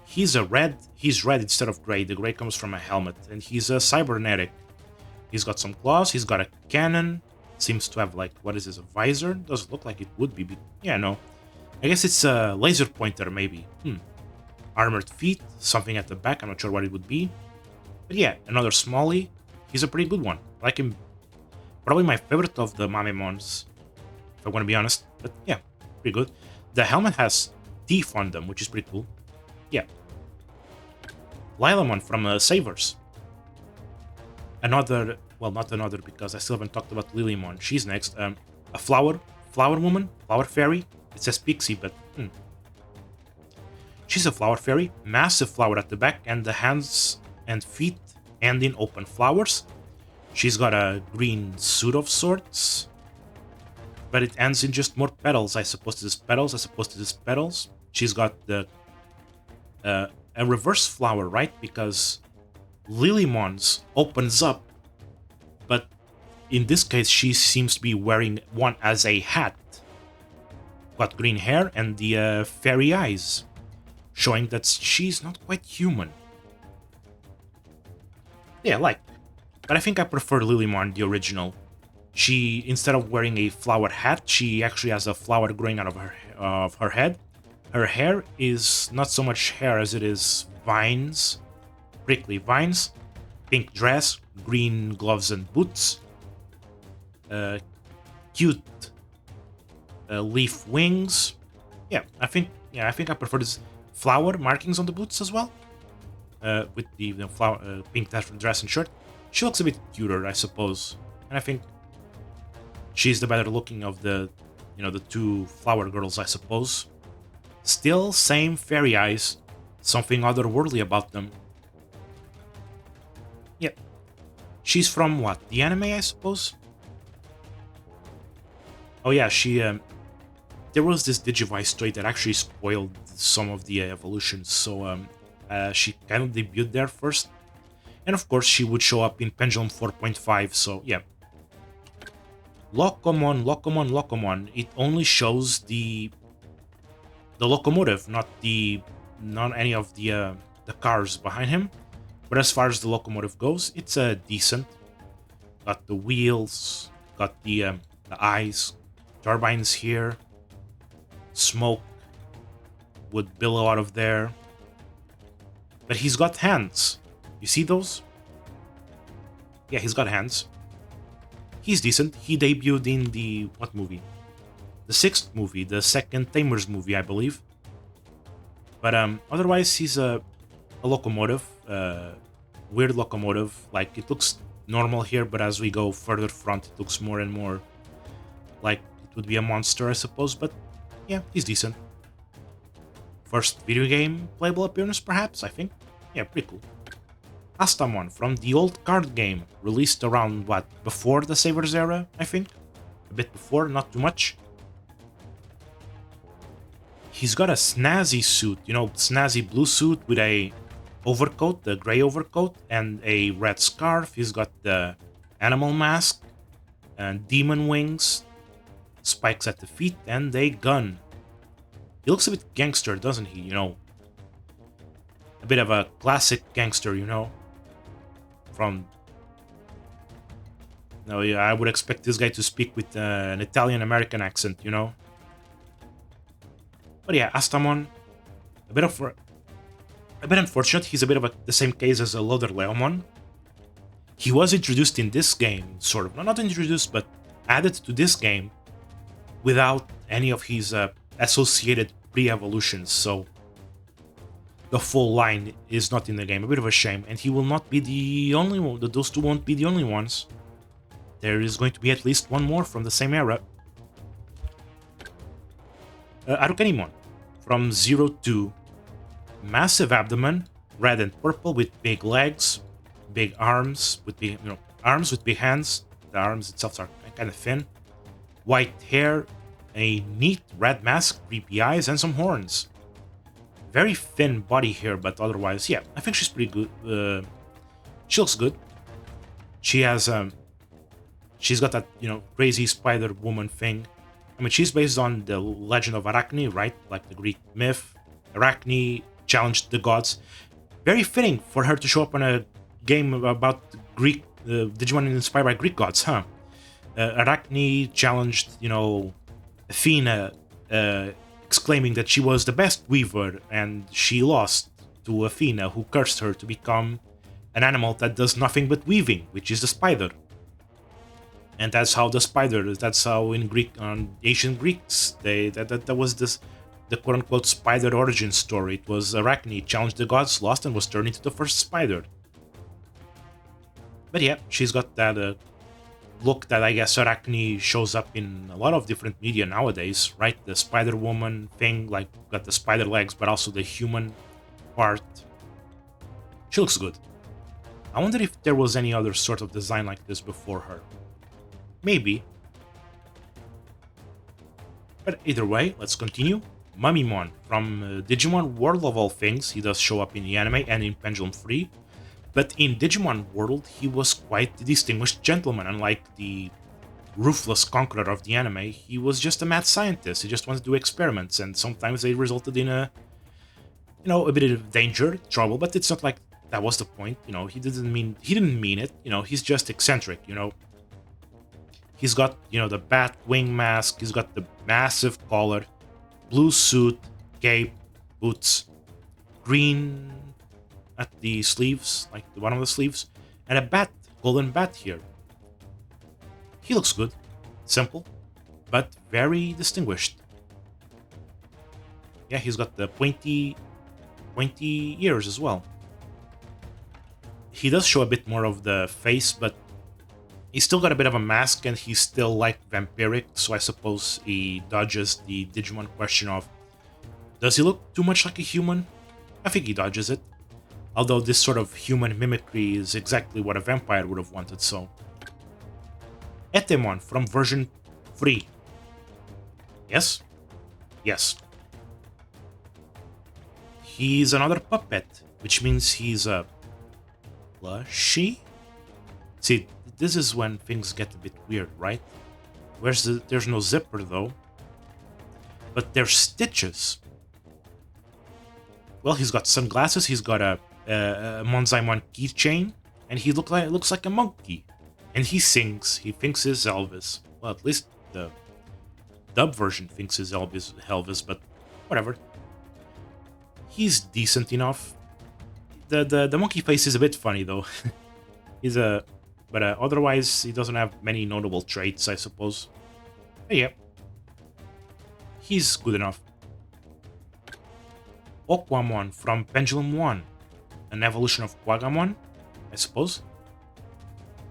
He's red instead of grey. The grey comes from a helmet, and he's a cybernetic. He's got some claws, he's got a cannon. Seems to have, like, what is this, a visor? Doesn't look like it would be. Yeah, no. I guess it's a laser pointer, maybe. Armored feet, something at the back, I'm not sure what it would be. But yeah, another Smalley. He's a pretty good one. I like him. Probably my favorite of the Mamemons, if I want to be honest. But yeah, pretty good. The helmet has teeth on them, which is pretty cool. Yeah. Lilamon from Savers. Another, well, not another, because I still haven't talked about Lilymon. She's next. A flower woman, flower fairy. It says Pixie, but she's a flower fairy, massive flower at the back, and the hands and feet end in open flowers. She's got a green suit of sorts, but it ends in just more petals. I suppose this is petals, as opposed to this petals. She's got the a reverse flower, right? Because Lilymon's opens up, but in this case, she seems to be wearing one as a hat. Got green hair and the fairy eyes, showing that she's not quite human. Yeah, but I think I prefer Lilymon, the original. She, instead of wearing a flower hat, she actually has a flower growing out of her head. Her hair is not so much hair as it is vines, prickly vines, pink dress, green gloves and boots, cute leaf wings. Yeah, I think I prefer this flower markings on the boots as well. With the flower, pink dress and shirt. She looks a bit cuter, I suppose, and I think she's the better looking of the two flower girls, I suppose. Still, same fairy eyes, something otherworldly about them. Yep. She's from what? The anime, I suppose? Oh yeah, she, there was this Digivice toy that actually spoiled some of the evolutions, so, she kind of debuted there first. And of course, she would show up in Pendulum 4.5, so yeah. Locomon. It only shows the locomotive, not any of the cars behind him. But as far as the locomotive goes, it's decent. Got the wheels, got the eyes, turbines here, smoke would billow out of there. But he's got hands. You see those? Yeah, he's got hands. He's decent. He debuted in the what movie? The 6th movie, the second Tamers movie, I believe. But otherwise, he's a locomotive, weird locomotive. Like, it looks normal here, but as we go further front, it looks more and more like it would be a monster, I suppose. But yeah, he's decent. First video game playable appearance, perhaps, I think. Yeah, pretty cool. Astamon from the old card game, released around, what, before the Savers era, I think? A bit before, not too much. He's got a snazzy suit, you know, snazzy blue suit with a overcoat, the gray overcoat, and a red scarf. He's got the animal mask, and demon wings, spikes at the feet, and a gun. He looks a bit gangster, doesn't he? You know, a bit of a classic gangster, you know, from... No, yeah, I would expect this guy to speak with an Italian-American accent, you know. But yeah, Astamon, a bit unfortunate. He's a bit of the same case as a Loader Leomon. He was introduced in this game, sort of. Not introduced, but added to this game without any of his associated pre-evolutions, so the full line is not in the game. A bit of a shame, and he will not be the only one. Those two won't be the only ones. There is going to be at least one more from the same era. Arukenimon from 02. Massive abdomen, red and purple with big legs, big arms with big, arms with big hands. The arms itself are kind of thin. White hair, a neat red mask, creepy eyes, and some horns. Very thin body here, but otherwise, yeah, I think she's pretty good. She looks good. She has she's got that, crazy spider woman thing. I mean, she's based on the legend of Arachne, right? Like the Greek myth. Arachne challenged the gods. Very fitting for her to show up on a game about Greek Digimon inspired by Greek gods, huh? Arachne challenged, Athena, exclaiming that she was the best weaver, and she lost to Athena, who cursed her to become an animal that does nothing but weaving, which is the spider. And that's how that's how in ancient Greeks, that was the quote-unquote spider origin story. It was Arachne challenged the gods, lost, and was turned into the first spider. But yeah, she's got that look that I guess Arachne shows up in a lot of different media nowadays, right? The Spider Woman thing, like got the spider legs, but also the human part. She looks good. I wonder if there was any other sort of design like this before her. Maybe. But either way, let's continue. Mummymon from Digimon World of all things. He does show up in the anime and in Pendulum Free. But in Digimon World, he was quite a distinguished gentleman. Unlike the ruthless conqueror of the anime, he was just a mad scientist. He just wanted to do experiments, and sometimes they resulted in a bit of danger, trouble. But it's not like that was the point. He didn't mean it. He's just eccentric. He's got the bat wing mask. He's got the massive collar, blue suit, cape, boots, green at the sleeves, like the bottom of the sleeves, and a golden bat here. He looks good. Simple, but very distinguished. Yeah, he's got the pointy ears as well. He does show a bit more of the face, but he's still got a bit of a mask, and he's still like vampiric, so I suppose he dodges the Digimon question of, does he look too much like a human? I think he dodges it. Although this sort of human mimicry is exactly what a vampire would have wanted, so... Etemon from version 3. Yes? Yes. He's another puppet, which means he's a... plushie? See, this is when things get a bit weird, right? There's no zipper, though. But there's stitches. Well, he's got sunglasses, he's got a Monzaimon keychain, and he looks like a monkey. And he sings. He thinks he's Elvis. Well, at least the dub version thinks he's Elvis, but whatever. He's decent enough. The monkey face is a bit funny, though. But otherwise, he doesn't have many notable traits, I suppose. But yeah, he's good enough. Okwamon from Pendulum 1. An evolution of Quagamon, I suppose.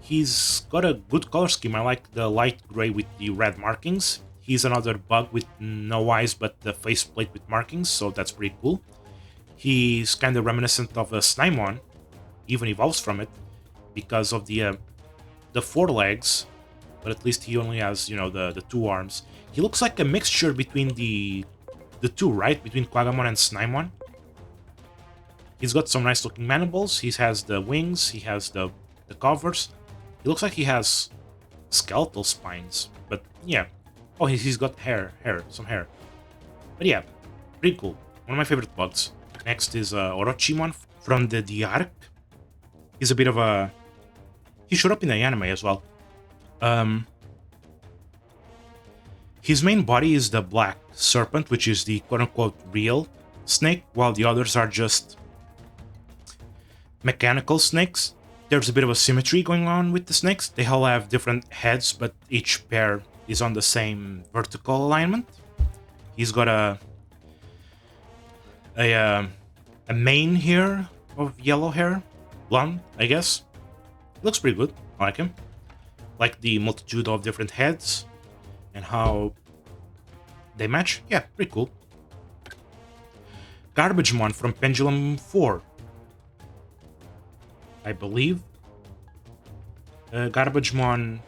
He's got a good color scheme. I like the light gray with the red markings. He's another bug with no eyes but the faceplate with markings, so that's pretty cool. He's kind of reminiscent of a Snymon, even evolves from it because of the forelegs, but at least he only has, you know, the two arms. He looks like a mixture between the two, right? Between Quagamon and Snymon. He's got some nice looking mandibles. He has the wings. He has the covers. He looks like he has skeletal spines, but yeah. Oh, he's got some hair. But yeah, pretty cool. One of my favorite bugs. Next is Orochimon from the arc. He's a bit of a... He showed up in the anime as well. His main body is the black serpent, which is the quote-unquote real snake, while the others are just mechanical snakes. There's a bit of a symmetry going on with the snakes. They all have different heads, but each pair is on the same vertical alignment. He's got a mane here of yellow hair, blonde, I guess. Looks pretty good. I like him. Like the multitude of different heads and how they match. Yeah, pretty cool. Garbagemon from Pendulum 4, I believe. Garbagemon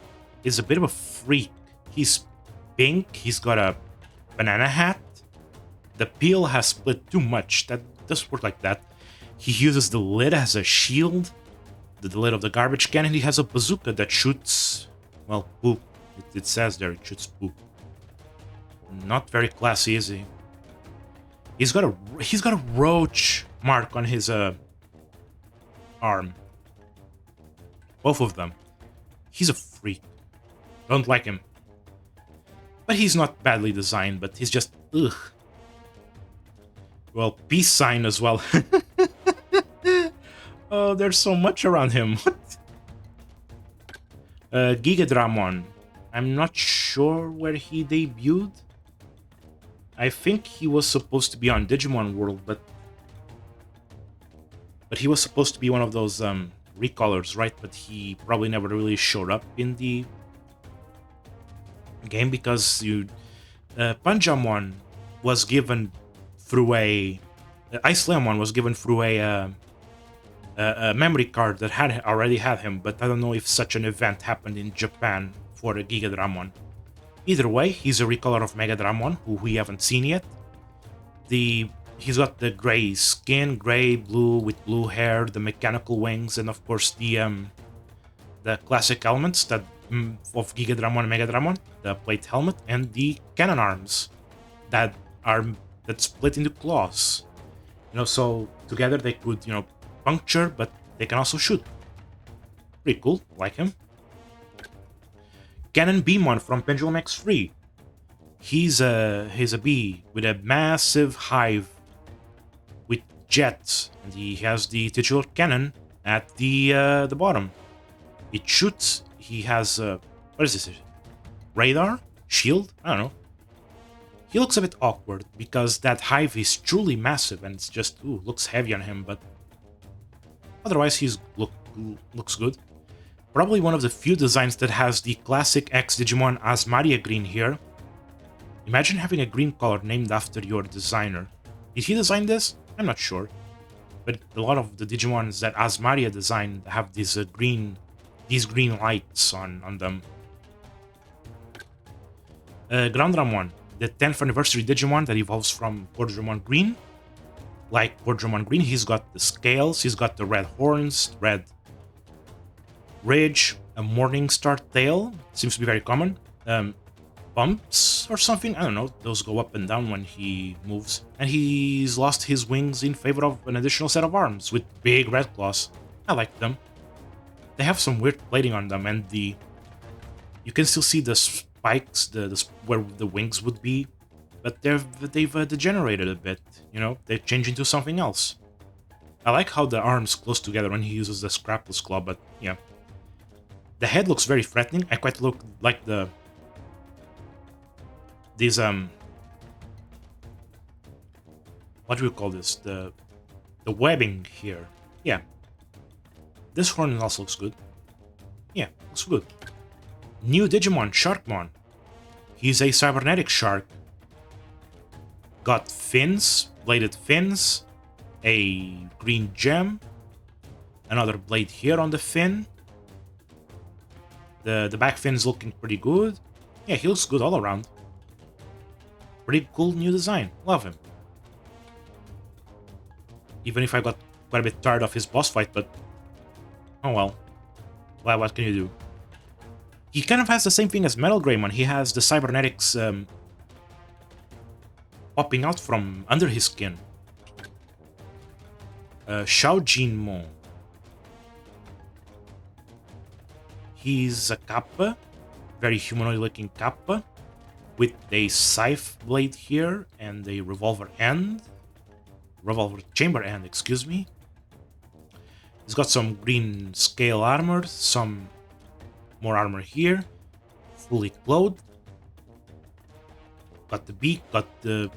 is a bit of a freak. He's pink. He's got a banana hat. The peel has split too much. That doesn't work like that. He uses the lid as a shield. The lid of the garbage can, and he has a bazooka that shoots, well, poop. It says there it shoots poop. Not very classy, is he? He's got a roach mark on his arm. Both of them. He's a freak. Don't like him. But he's not badly designed, but he's just ugh. Well, peace sign as well. Oh, there's so much around him. What? Gigadramon. I'm not sure where he debuted. I think he was supposed to be on Digimon World, but he was supposed to be one of those recolors, right? But he probably never really showed up in the game because Panjamon was given through a Icelamon was given through a memory card that already had him, but I don't know if such an event happened in Japan for a Gigadramon. Either way, he's a recolor of Megadramon, who we haven't seen yet. He's got the gray skin, gray, blue with blue hair, the mechanical wings, and of course the classic elements that of Gigadramon and Megadramon, the plate helmet and the cannon arms that split into claws. You know, so together they could, you know, puncture, but they can also shoot. Pretty cool, like him. Cannon Beamon from Pendulum X3. He's a bee with a massive hive with jets, and he has the titular cannon at the bottom. It shoots. He has what is this? Radar? Shield? I don't know. He looks a bit awkward because that hive is truly massive and it's just looks heavy on him, but otherwise he's looks good. Probably one of the few designs that has the classic X Digimon Asmaria green here. Imagine having a green color named after your designer. Did he design this? I'm not sure. But a lot of the Digimons that Asmaria designed have these green lights on them. Groundramon, the 10th anniversary Digimon that evolves from Gordramon Green. Like Gordramon Green, he's got the scales, he's got the red horns, red ridge, a morning star tail, seems to be very common. Bumps or something, I don't know, those go up and down when he moves. And he's lost his wings in favor of an additional set of arms with big red claws. I like them. They have some weird plating on them, and you can still see the spikes, where the wings would be, but they've degenerated a bit, you know, they change into something else. I like how the arms close together when he uses the Scrapless Claw, but yeah. The head looks very threatening. I quite like these what do we call this? The webbing here. Yeah. This horn also looks good. Yeah, looks good. New Digimon, Sharkmon. He's a cybernetic shark. Got fins, bladed fins, a green gem, Another blade here on the fin. The back fin's looking pretty good. Yeah, he looks good all around. Pretty cool new design. Love him. Even if I got quite a bit tired of his boss fight, but oh well. Well, what can you do? He kind of has the same thing as Metal Greymon. He has the cybernetics popping out from under his skin. Xiaojinmon. He's a Kappa, very humanoid-looking Kappa, with a scythe blade here and a revolver chamber end, excuse me. He's got some green scale armor, some more armor here, fully clothed. Got the beak, got the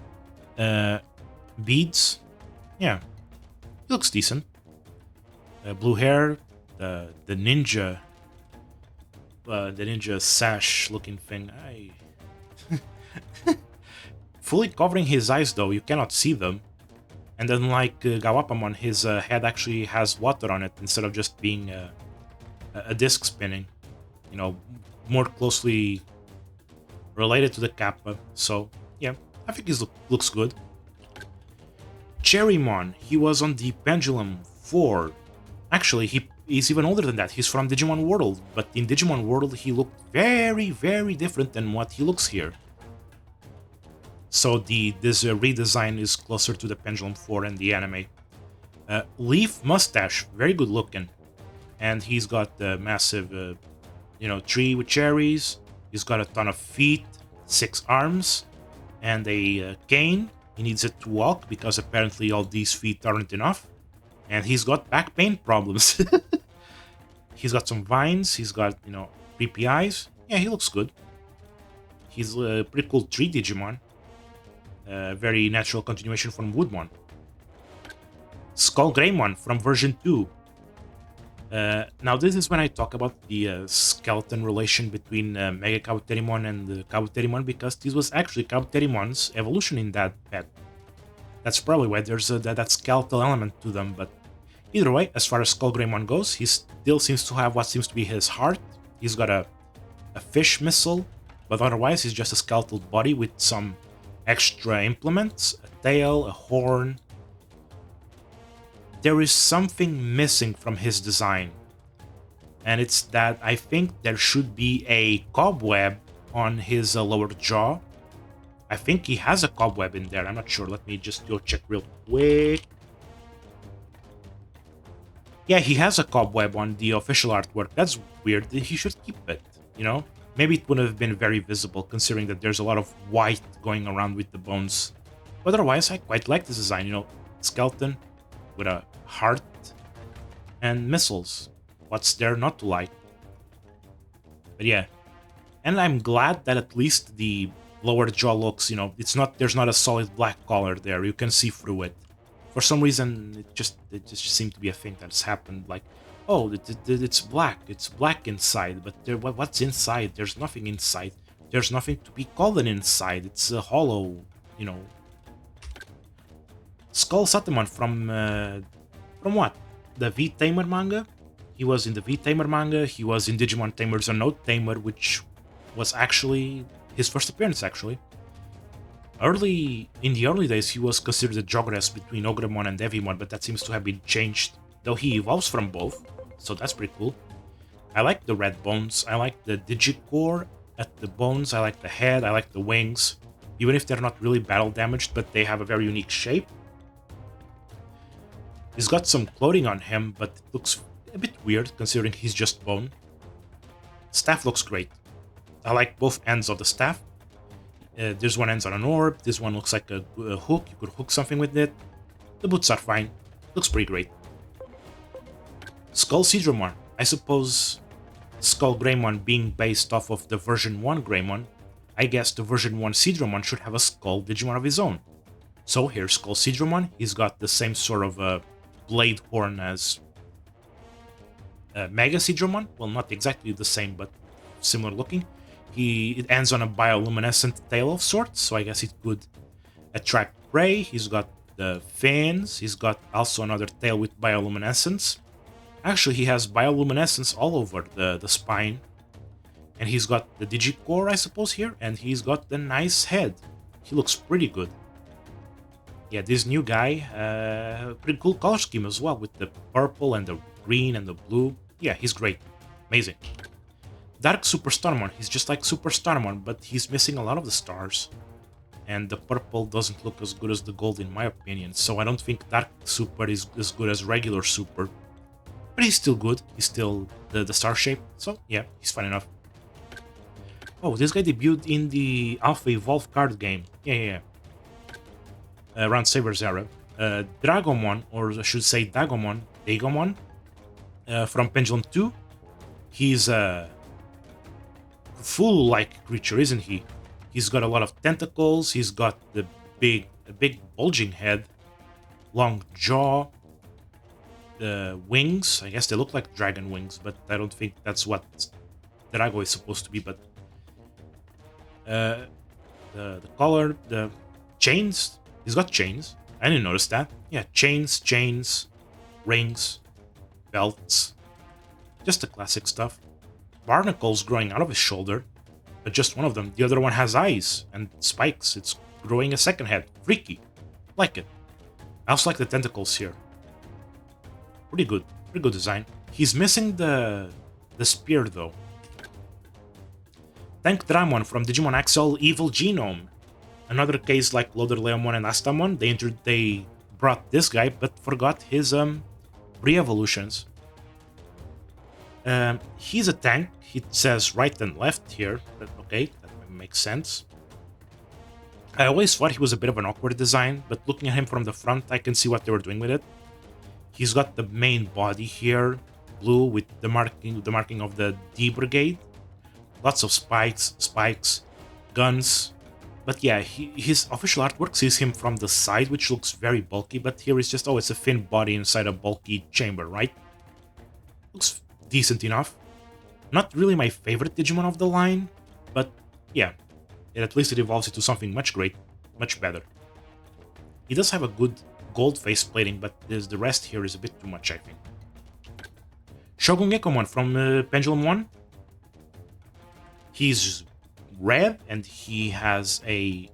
beads. Yeah, he looks decent. Blue hair, the ninja sash looking thing. Fully covering his eyes though, you cannot see them. And then like Gawapamon, his head actually has water on it instead of just being a disc spinning. You know, more closely related to the Kappa. So yeah, I think he looks good. Cherrymon, he was on the Pendulum 4. Actually, he's even older than that. He's from Digimon World, but in Digimon World he looked very, very different than what he looks here. So this redesign is closer to the Pendulum 4 in the anime. Leaf mustache, very good looking, and he's got the massive, tree with cherries. He's got a ton of feet, 6 arms, and a cane. He needs it to walk because apparently all these feet aren't enough. And he's got back pain problems. He's got some vines. He's got, creepy eyes. Yeah, he looks good. He's a pretty cool tree Digimon. Very natural continuation from Woodmon. Skull Greymon from version 2. Now this is when I talk about the skeleton relation between Mega Kabuterimon and the Kabuterimon, because this was actually Kabuterimon's evolution in that pet. That's probably why there's that skeletal element to them, but either way, as far as Skull Greymon goes, he still seems to have what seems to be his heart. He's got a fish missile, but otherwise he's just a skeletal body with some extra implements, a tail, a horn. There is something missing from his design, and it's that I think there should be a cobweb on his lower jaw. I think he has a cobweb in there, I'm not sure. Let me just go check real quick. Yeah, he has a cobweb on the official artwork. That's weird. He should keep it, Maybe it would have been very visible, considering that there's a lot of white going around with the bones. But otherwise, I quite like this design, skeleton with a heart and missiles. What's there not to like? But yeah, and I'm glad that at least the lower jaw looks, there's not a solid black color there. You can see through it. For some reason, it just seemed to be a thing that's happened. Like, oh, it's black inside, but what's inside? There's nothing inside. There's nothing to be called an inside. It's a hollow, Skull Satamon from what? The V-Tamer manga? He was in the V-Tamer manga. He was in Digimon Tamer's Unknown Tamer, which was actually his first appearance, actually. In the early days, he was considered a Jogress between Ogremon and Devimon, but that seems to have been changed, though he evolves from both, so that's pretty cool. I like the red bones. I like the Digicore at the bones. I like the head. I like the wings, even if they're not really battle damaged, but they have a very unique shape. He's got some clothing on him, but it looks a bit weird considering he's just bone. Staff looks great. I like both ends of the staff. This one ends on an orb. This one looks like a hook. You could hook something with it. The boots are fine. Looks pretty great. Skull Seedramon. I suppose Skull Greymon being based off of the version 1 Greymon, I guess the version 1 Seedramon should have a Skull Digimon of his own. So here's Skull Seedramon. He's got the same sort of blade horn as Mega Seedramon. Well, not exactly the same, but similar looking. It ends on a bioluminescent tail of sorts, so I guess it could attract prey. He's got the fins. He's got also another tail with bioluminescence. Actually, he has bioluminescence all over the spine. And he's got the Digicore, I suppose, here. And he's got the nice head. He looks pretty good. Yeah, this new guy, pretty cool color scheme as well, with the purple and the green and the blue. Yeah, he's great. Amazing. Dark Super Starmon, he's just like Super Starmon, but he's missing a lot of the stars. And the purple doesn't look as good as the gold in my opinion, so I don't think Dark Super is as good as regular Super. But he's still good, he's still the star shape, so yeah, he's fine enough. Oh, this guy debuted in the Alpha Evolve card game. Yeah. Around Saber's era. Dragomon, or I should say Dagomon, from Pendulum 2. He's a fool-like creature, isn't he? He's got a lot of tentacles, he's got a big bulging head, long jaw, wings. I guess they look like dragon wings, but I don't think that's what Drago is supposed to be, but the collar, the chains, he's got chains. I didn't notice that. Yeah, chains, rings, belts, just the classic stuff. Barnacles growing out of his shoulder, but just one of them. The other one has eyes and spikes. It's growing a second head. Freaky. Like it. I also like the tentacles here. Pretty good design. He's missing the spear though. Tank Dramon from Digimon Axel Evil Genome. Another case like Loderleomon and Astamon. They brought this guy but forgot his re-evolutions. He's a tank. It says right and left here, but okay, that makes sense. I always thought he was a bit of an awkward design, but looking at him from the front, I can see what they were doing with it. He's got the main body here, blue with the marking of the D Brigade. Lots of spikes, guns. But yeah, his official artwork sees him from the side, which looks very bulky, but here it's just, oh, it's a thin body inside a bulky chamber, right? Looks decent enough. Not really my favorite Digimon of the line, but yeah, at least it evolves into something much better. He does have a good gold face plating, but the rest here is a bit too much, I think. Shogun Gekomon from Pendulum 1. He's red, and he has a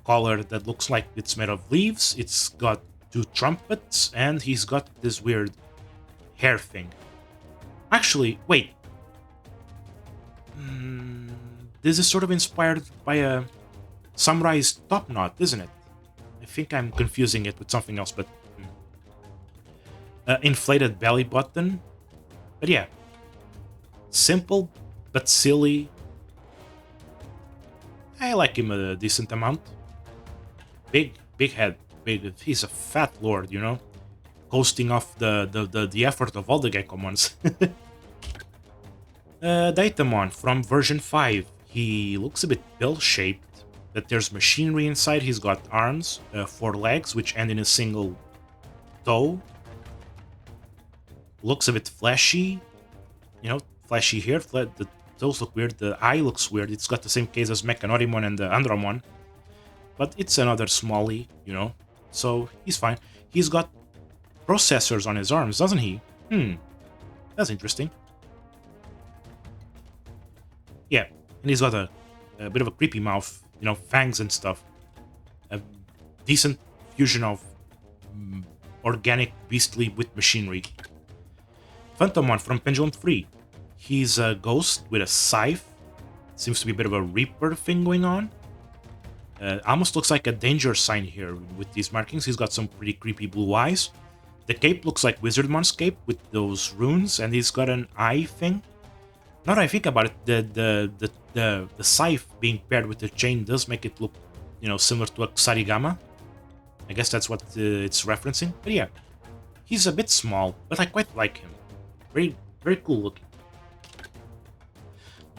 collar that looks like it's made of leaves. It's got two trumpets, and he's got this weird hair thing. Actually, wait. This is sort of inspired by a samurai's top knot, isn't it? I think I'm confusing it with something else, but... inflated belly button. But yeah. Simple, but silly. I like him a decent amount. Big head. He's a fat lord, you know? Coasting off the effort of all the Gekomons. Daitamon from version 5. He looks a bit pill-shaped, but there's machinery inside. He's got arms, 4 legs, which end in a single toe. Looks a bit fleshy. You know, fleshy here. The toes look weird. The eye looks weird. It's got the same case as Mechanorimon and the Andromon. But it's another smallie, you know. So he's fine. He's got processors on his arms, doesn't he? That's interesting. Yeah, and he's got a bit of a creepy mouth, you know, fangs and stuff. A decent fusion of organic beastly with machinery. Phantomon from Pendulum 3. He's a ghost with a scythe. Seems to be a bit of a Reaper thing going on. Almost looks like a danger sign here with these markings. He's got some pretty creepy blue eyes. The cape looks like Wizardmon's cape with those runes, and he's got an eye thing. Now that I think about it, the scythe being paired with the chain does make it look, you know, similar to a Kusarigama. I guess that's what it's referencing. But yeah, he's a bit small, but I quite like him. Very cool looking.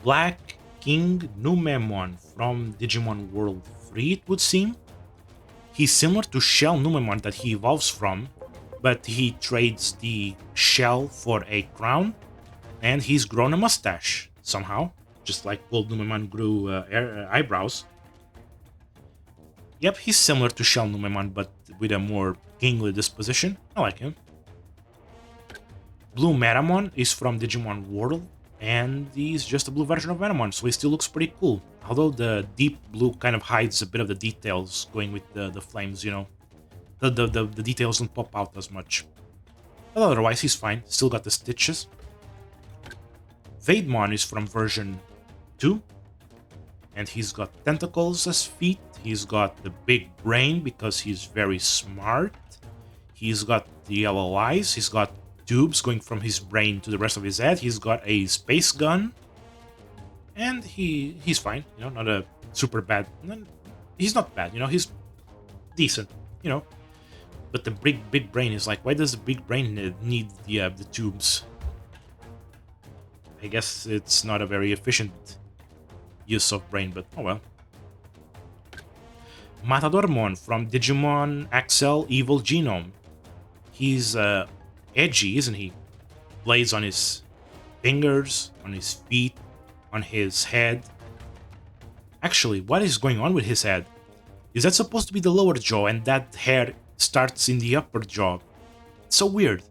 Black King Numemon from Digimon World 3, it would seem. He's similar to Shell Numemon that he evolves from, but he trades the shell for a crown, and he's grown a mustache somehow, just like Gold Numemon grew eyebrows. Yep, he's similar to Shell Numemon, but with a more kingly disposition. I like him. blue Metamon is from Digimon World, and he's just a blue version of Metamon, so he still looks pretty cool. Although the deep blue kind of hides a bit of the details going with the flames, you know. The details don't pop out as much. But otherwise, he's fine. Still got the stitches. Vademon is from version 2, and he's got tentacles as feet. He's got the big brain because he's very smart. He's got the yellow eyes. He's got tubes going from his brain to the rest of his head. He's got a space gun, and he's fine. You know, not a super bad. He's not bad. You know, he's decent. You know, but the big brain is like, why does the big brain need the tubes? I guess it's not a very efficient use of brain, but oh well. Matadormon from Digimon XL Evil Genome. He's edgy, isn't he? Blades on his fingers, on his feet, on his head. Actually, what is going on with his head? Is that supposed to be the lower jaw and that hair starts in the upper jaw? It's so weird.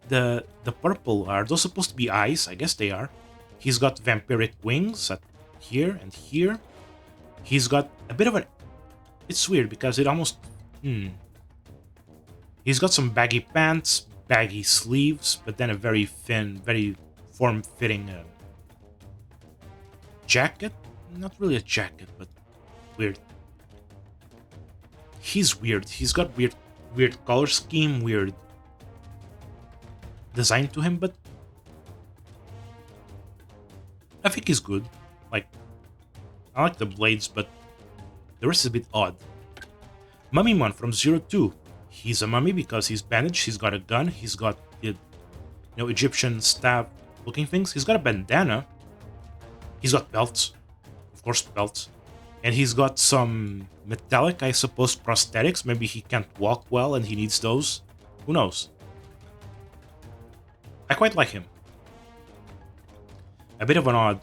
The purple, are those supposed to be eyes? I guess they are. He's got vampiric wings at here and here. He's got a bit of an... It's weird because it almost... He's got some baggy pants, baggy sleeves, but then a very thin, very form-fitting jacket. Not really a jacket, but weird. He's weird. He's got weird color scheme, weird design to him, but I think he's good. Like, I like the blades, but the rest is a bit odd. Mummymon from 02. He's a mummy because he's bandaged, he's got a gun, he's got the Egyptian staff looking things, he's got a bandana, he's got belts, of course belts, and he's got some metallic, I suppose, prosthetics. Maybe he can't walk well and he needs those. Who knows? I quite like him. A bit of an odd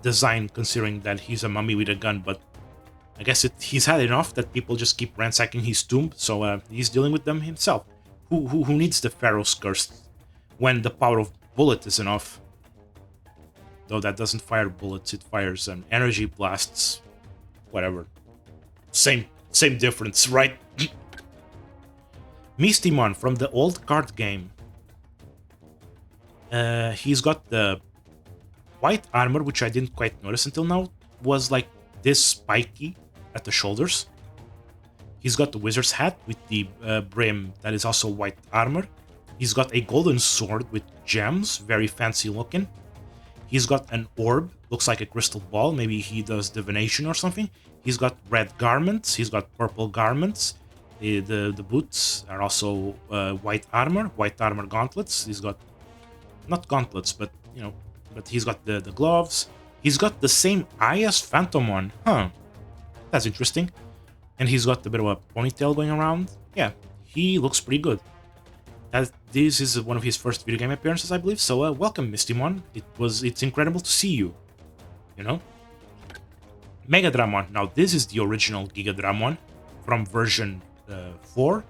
design considering that he's a mummy with a gun, but I guess he's had enough that people just keep ransacking his tomb, so he's dealing with them himself. Who needs the Pharaoh's Curse when the power of bullet is enough? Though that doesn't fire bullets, it fires energy blasts. Whatever. Same difference, right? Mistymon from the old card game. He's got the white armor, which I didn't quite notice until now, was like this spiky at the shoulders. He's got the wizard's hat with the brim that is also white armor. He's got a golden sword with gems, very fancy looking. He's got an orb, looks like a crystal ball, maybe he does divination or something. He's got red garments, he's got purple garments. The boots are also white armor gauntlets. He's got, not gauntlets, but you know, but he's got the gloves. He's got the same eye as Phantomon. Huh. That's interesting. And he's got a bit of a ponytail going around. Yeah, he looks pretty good. This is one of his first video game appearances, I believe. So welcome, Mistymon. It's incredible to see you. You know? Megadramon. Now this is the original Gigadramon from version 4.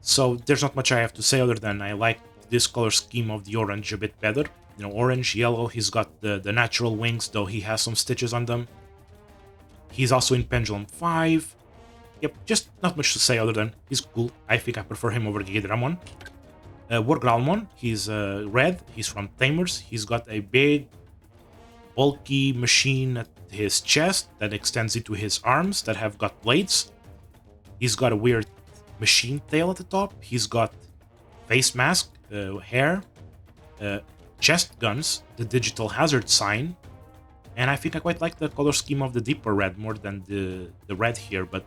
So there's not much I have to say other than I like this color scheme of the orange a bit better. You know, orange, yellow. He's got the natural wings, though he has some stitches on them. He's also in Pendulum 5. Yep, just not much to say other than he's cool. I think I prefer him over Gigadramon. Wargralmon, he's red. He's from Tamers. He's got a big, bulky machine at his chest that extends into his arms that have got blades. He's got a weird machine tail at the top. He's got face mask, hair, chest guns, the digital hazard sign, and I think I quite like the color scheme of the deeper red more than the red here, but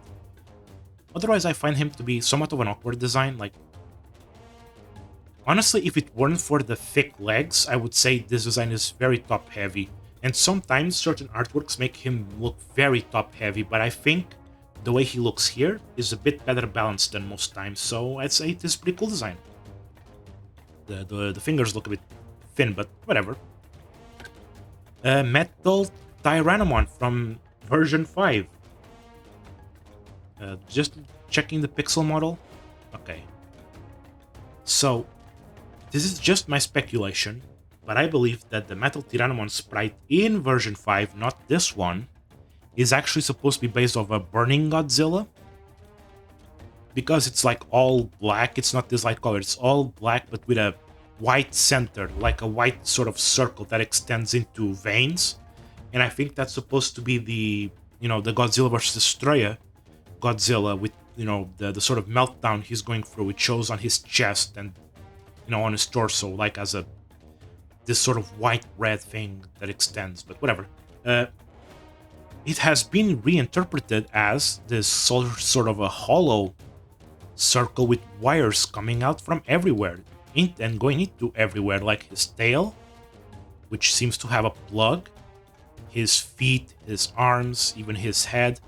otherwise I find him to be somewhat of an awkward design. Like, honestly, if it weren't for the thick legs, I would say this design is very top heavy, and sometimes certain artworks make him look very top heavy, but I think the way he looks here is a bit better balanced than most times, so I'd say it is a pretty cool design. The fingers look a bit thin, but whatever. Metal Tyrannomon from version 5. Just checking the pixel model. Okay. So, This is just my speculation, but I believe that the Metal Tyrannomon sprite in version 5, not this one, is actually supposed to be based off a Burning Godzilla. Because it's like all black, it's not this light color, it's all black but with a white center, like a white sort of circle that extends into veins. And I think that's supposed to be the, the Godzilla vs. Destroyer Godzilla with, the sort of meltdown he's going through. It shows on his chest and, on his torso, like as this sort of white-red thing that extends, but whatever. It has been reinterpreted as this sort of a hollow circle with wires coming out from everywhere and going into everywhere, like his tail, which seems to have a plug, his feet, his arms, even his head.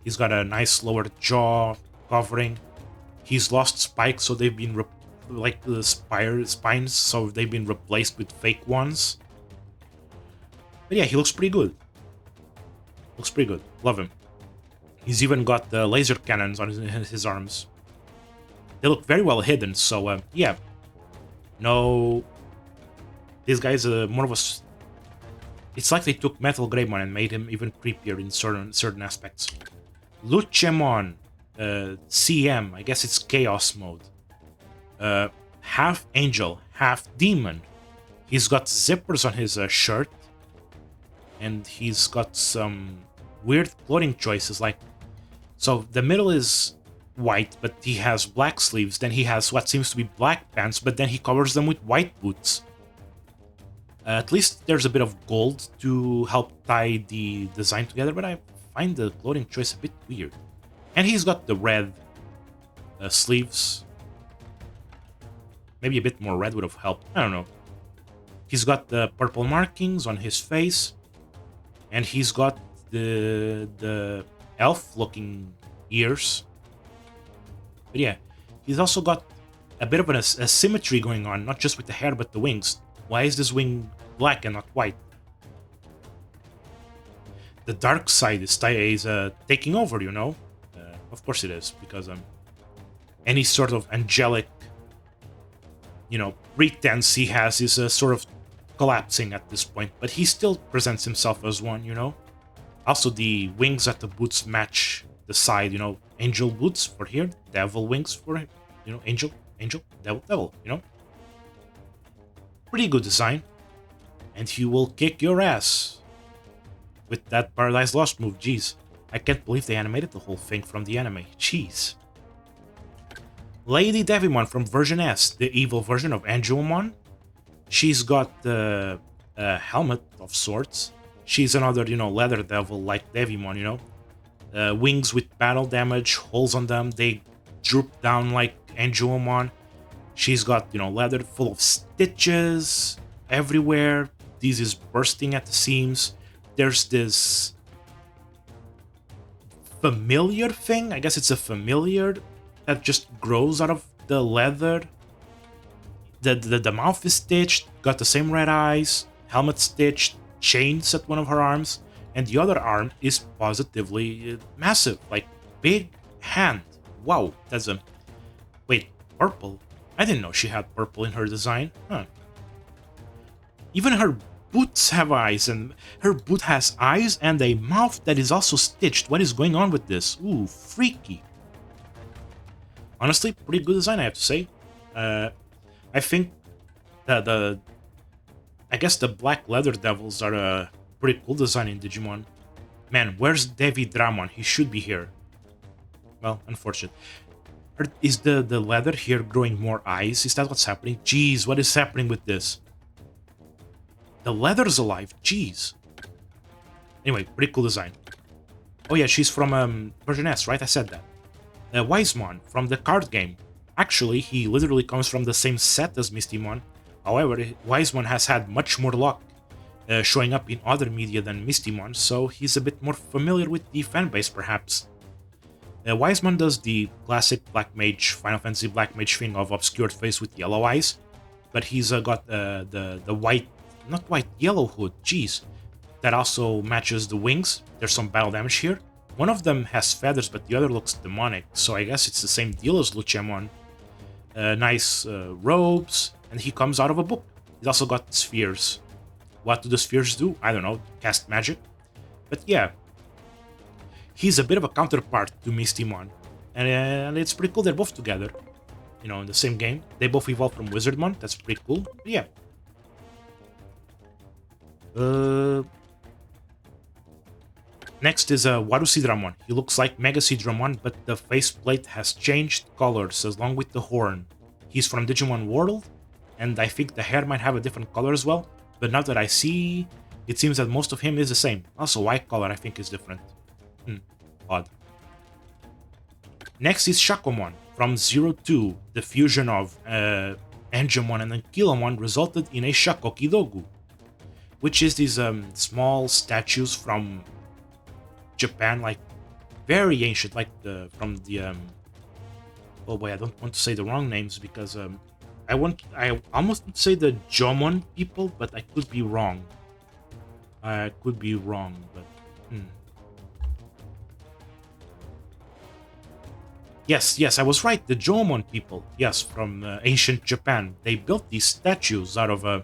He's got a nice lower jaw covering. He's lost spikes, so they've been like the spines, so they've been replaced with fake ones. But yeah, he looks pretty good. Looks pretty good. Love him. He's even got the laser cannons on his arms. They look very well hidden, so yeah. No, this guy's more of a... It's like they took Metal Greymon and made him even creepier in certain aspects. Luchemon, CM, I guess it's Chaos mode. Half angel, half demon. He's got zippers on his shirt, and he's got some weird clothing choices, like... So the middle is white, but he has black sleeves. Then he has what seems to be black pants, but then he covers them with white boots. At least there's a bit of gold to help tie the design together, but I find the clothing choice a bit weird. And he's got the red sleeves. Maybe a bit more red would have helped. I don't know. He's got the purple markings on his face, and he's got the elf-looking ears. But yeah, he's also got a bit of an asymmetry going on, not just with the hair, but the wings. Why is this wing black and not white? The dark side is taking over, Of course it is, because any sort of angelic, pretense he has is sort of collapsing at this point. But he still presents himself as one, Also, the wings at the boots match the side, angel boots for here, devil wings for, angel, devil, Pretty good design. And he will kick your ass with that Paradise Lost move. Jeez, I can't believe they animated the whole thing from the anime. Jeez. Lady Devimon from version S, the evil version of Angelmon. She's got the helmet of sorts. She's another, leather devil like Devimon, wings with battle damage, holes on them. They droop down like Angelmon. She's got, leather full of stitches everywhere. This is bursting at the seams. There's this familiar thing. I guess it's a familiar that just grows out of the leather. The mouth is stitched, got the same red eyes, helmet stitched, chains at one of her arms, and the other arm is positively massive, like big hand. Wow, that's a... Wait, purple? I didn't know she had purple in her design. Huh. Even her boots have eyes, and her boot has eyes and a mouth that is also stitched. What is going on with this? Ooh, freaky. Honestly, pretty good design, I have to say. I think I guess the black leather devils are a pretty cool design in Digimon. Man, where's Devi Dramon? He should be here. Well, unfortunate. Is the leather here growing more eyes? Is that what's happening? Jeez, what is happening with this? The leather's alive. Jeez. Anyway, pretty cool design. Oh yeah, she's from version S, right? I said that. Wisemon from the card game. Actually, he literally comes from the same set as Mistymon. However, Wisemon has had much more luck showing up in other media than Mistymon, so he's a bit more familiar with the fanbase, perhaps. Wisemon does the classic Black Mage, Final Fantasy Black Mage thing of obscured face with yellow eyes, but he's got the white, not white, yellow hood, jeez, that also matches the wings. There's some battle damage here. One of them has feathers, but the other looks demonic, so I guess it's the same deal as Luchemon. Nice robes, and he comes out of a book. He's also got spheres. What do the spheres do? I don't know, cast magic. But yeah, he's a bit of a counterpart to Mistymon, and it's pretty cool they're both together, you know, in the same game. They both evolved from Wizardmon, that's pretty cool. But yeah. Next is Warusidramon. He looks like Megasidramon, but the faceplate has changed colors along with the horn. He's from Digimon World, and I think the hair might have a different color as well, but now that I see, it seems that most of him is the same. Also, eye color I think is different. Odd. Next is Shakomon. From 02, the fusion of Angemon and Ankylomon resulted in a Shakokidogu, which is these small statues from Japan, like very ancient, like from the oh boy, I don't want to say the wrong names because I almost would say the Jomon people, but I could be wrong. I could be wrong, but Yes, I was right. The Jomon people, yes, from ancient Japan. They built these statues out of I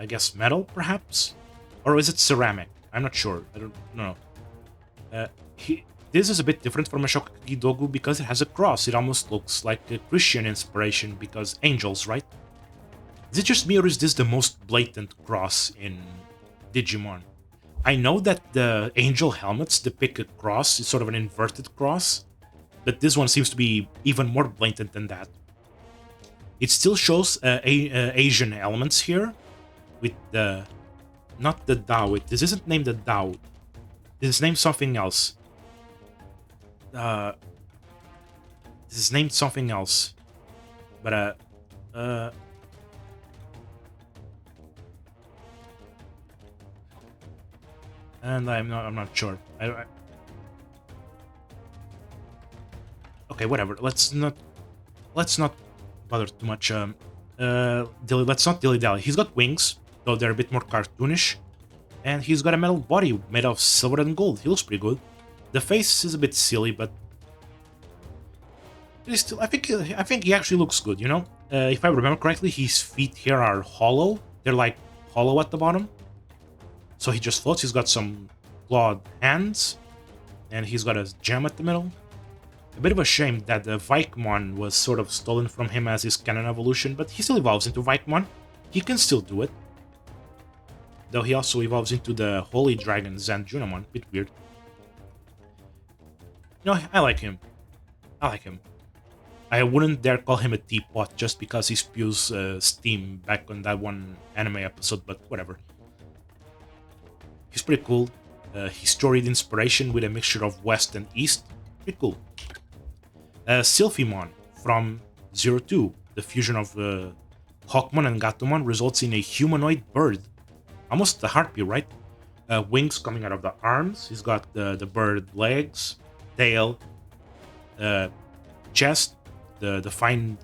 guess metal, perhaps, or is it ceramic? I'm not sure. I don't know. This is a bit different from a Shokakidogu because it has a cross. It almost looks like a Christian inspiration because angels, right? Is it just me or is this the most blatant cross in Digimon? I know that the angel helmets depict a cross, it's sort of an inverted cross, but this one seems to be even more blatant than that. It still shows Asian elements here, with the... not the Dao, this isn't named the Dao, this is named something else. This is named something else, but and I'm not sure. Okay, whatever. Let's not bother too much. Let's not dilly-dally. He's got wings, though they're a bit more cartoonish, and he's got a metal body made of silver and gold. He looks pretty good. The face is a bit silly, but he's still. I think he actually looks good. You know, if I remember correctly, his feet here are hollow. They're like hollow at the bottom. So he just floats. He's got some clawed hands, and he's got a gem at the middle. A bit of a shame that the Vikemon was sort of stolen from him as his canon evolution, but he still evolves into Vikemon. He can still do it. Though he also evolves into the Holy Dragon Zanjunamon. Bit weird. No, I like him. I wouldn't dare call him a teapot just because he spews steam back on that one anime episode, but whatever. He's pretty cool. He storied inspiration with a mixture of West and East. Pretty cool. Sylphimon from 02. The fusion of Hawkmon and Gatomon results in a humanoid bird. Almost a harpy, right? Wings coming out of the arms. He's got the bird legs, tail, chest, the defined,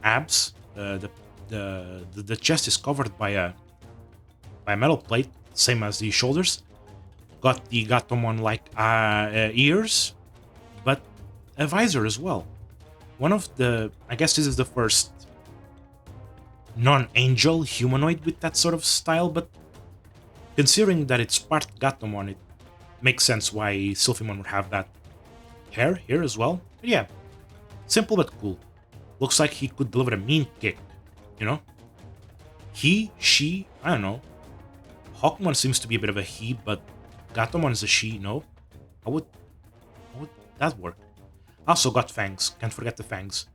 abs. The chest is covered by a metal plate, same as the shoulders. Got the Gatomon-like ears, but a visor as well. One of the... I guess this is the first non-angel humanoid with that sort of style, but considering that it's part Gatomon, it makes sense why Sylphimon would have that hair here as well. But yeah, simple but cool. Looks like he could deliver a mean kick, you know? He, she, I don't know. Hawkmon seems to be a bit of a he, but Gatomon is a she, no? How would that work? Also got fangs, can't forget the fangs.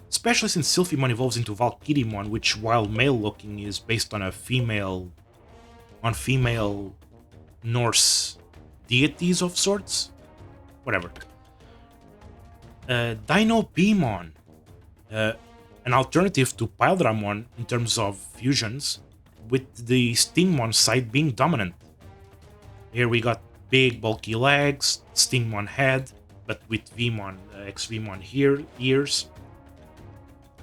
Especially since Sylphimon evolves into Valkyrimon, which, while male-looking, is based on female Norse deities of sorts? Whatever. Dino Beamon. An alternative to Pildramon in terms of fusions, with the Stingmon side being dominant. Here we got big bulky legs, Stingmon head, but with Vmon, XVmon here, ears,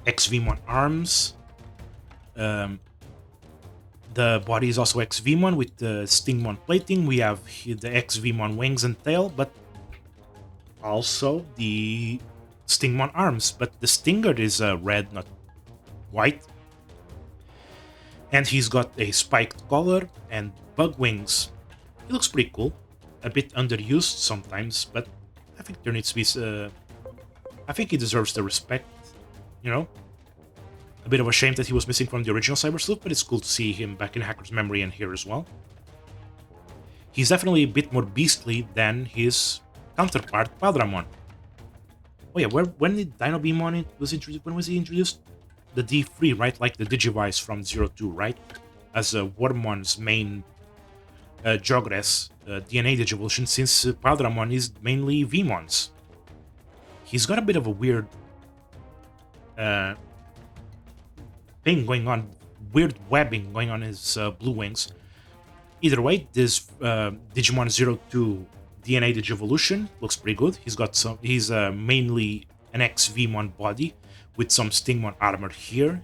XVmon arms. The body is also XVmon with the Stingmon plating. We have the XVmon wings and tail, but also the Stingmon arms, but the stinger is red, not white. And he's got a spiked collar and bug wings. He looks pretty cool. A bit underused sometimes, but I think there needs to be... I think he deserves the respect, you know? A bit of a shame that he was missing from the original Cyber Sleuth, but it's cool to see him back in Hacker's memory and here as well. He's definitely a bit more beastly than his counterpart, Padramon. Oh yeah, when did Dino Beamon was introduced? When was he introduced? The D3, right? Like the Digivice from 02, right? As Wormon's main Jogress DNA Digivolution, since Padramon is mainly Vmons. He's got a bit of a weird thing going on, weird webbing going on his blue wings. Either way, this Digimon 02 DNA Digivolution looks pretty good. He's mainly an XVmon body with some Stingmon armor here,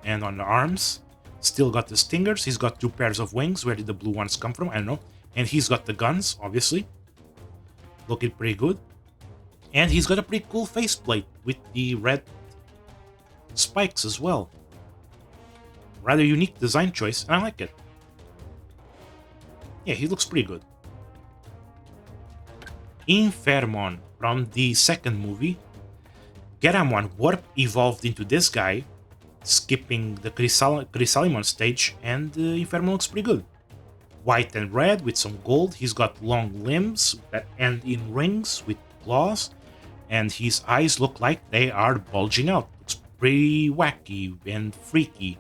and on the arms. Still got the stingers. He's got 2 pairs of wings. Where did the blue ones come from? I don't know. And he's got the guns, obviously. Looking pretty good. And he's got a pretty cool faceplate with the red spikes as well. Rather unique design choice, and I like it. Yeah, he looks pretty good. Infermon from the second movie. Geramon Warp evolved into this guy, skipping the Chrysalimon stage, and Infermon looks pretty good. White and red with some gold. He's got long limbs that end in rings with claws, and his eyes look like they are bulging out. Looks pretty wacky and freaky.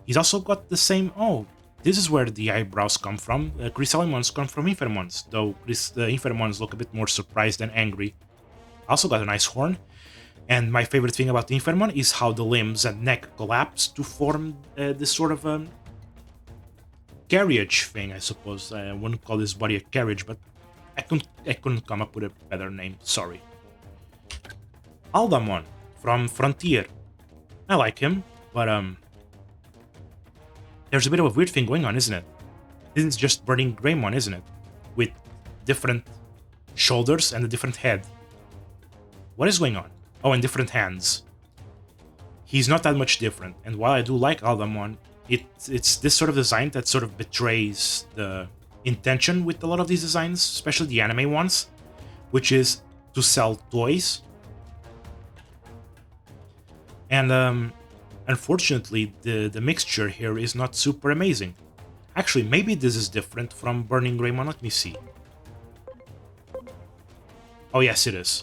He's also got the same... Oh, this is where the eyebrows come from. Chrysalimons come from Infermons, though the Infermons look a bit more surprised and angry. Also got a nice horn. And my favorite thing about the Infermon is how the limbs and neck collapse to form this sort of carriage thing, I suppose. I wouldn't call this body a carriage, but I couldn't come up with a better name, sorry. Aldamon from Frontier. I like him, but there's a bit of a weird thing going on, isn't it? This is just Burning Greymon, isn't it? With different shoulders and a different head. What is going on? Oh, and different hands. He's not that much different, and while I do like Aldamon, it's this sort of design that sort of betrays the intention with a lot of these designs, especially the anime ones, which is to sell toys. And unfortunately, the mixture here is not super amazing. Actually, maybe this is different from Burning Greymon. Let me see. Oh yes, it is.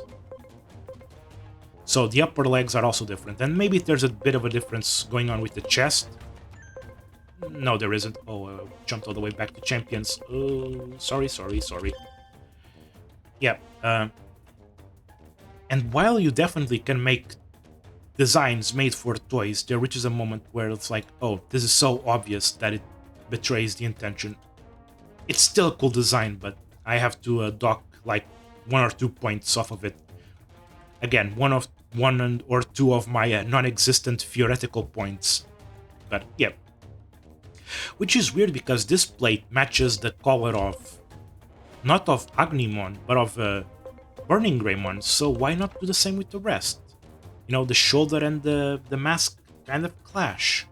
So the upper legs are also different, and maybe there's a bit of a difference going on with the chest. No, there isn't. Oh, jumped all the way back to Champions. Oh, sorry. Yeah, and while you definitely can make designs made for toys, there reaches a moment where it's like, oh, this is so obvious that it betrays the intention. It's still a cool design, but I have to dock like 1 or 2 points off of it. Again, one or two of my non-existent theoretical points. But yeah. Which is weird because this plate matches the color of, not of Agnimon, but of Burning Greymon, so why not do the same with the rest? You know, the shoulder and the mask kind of clash.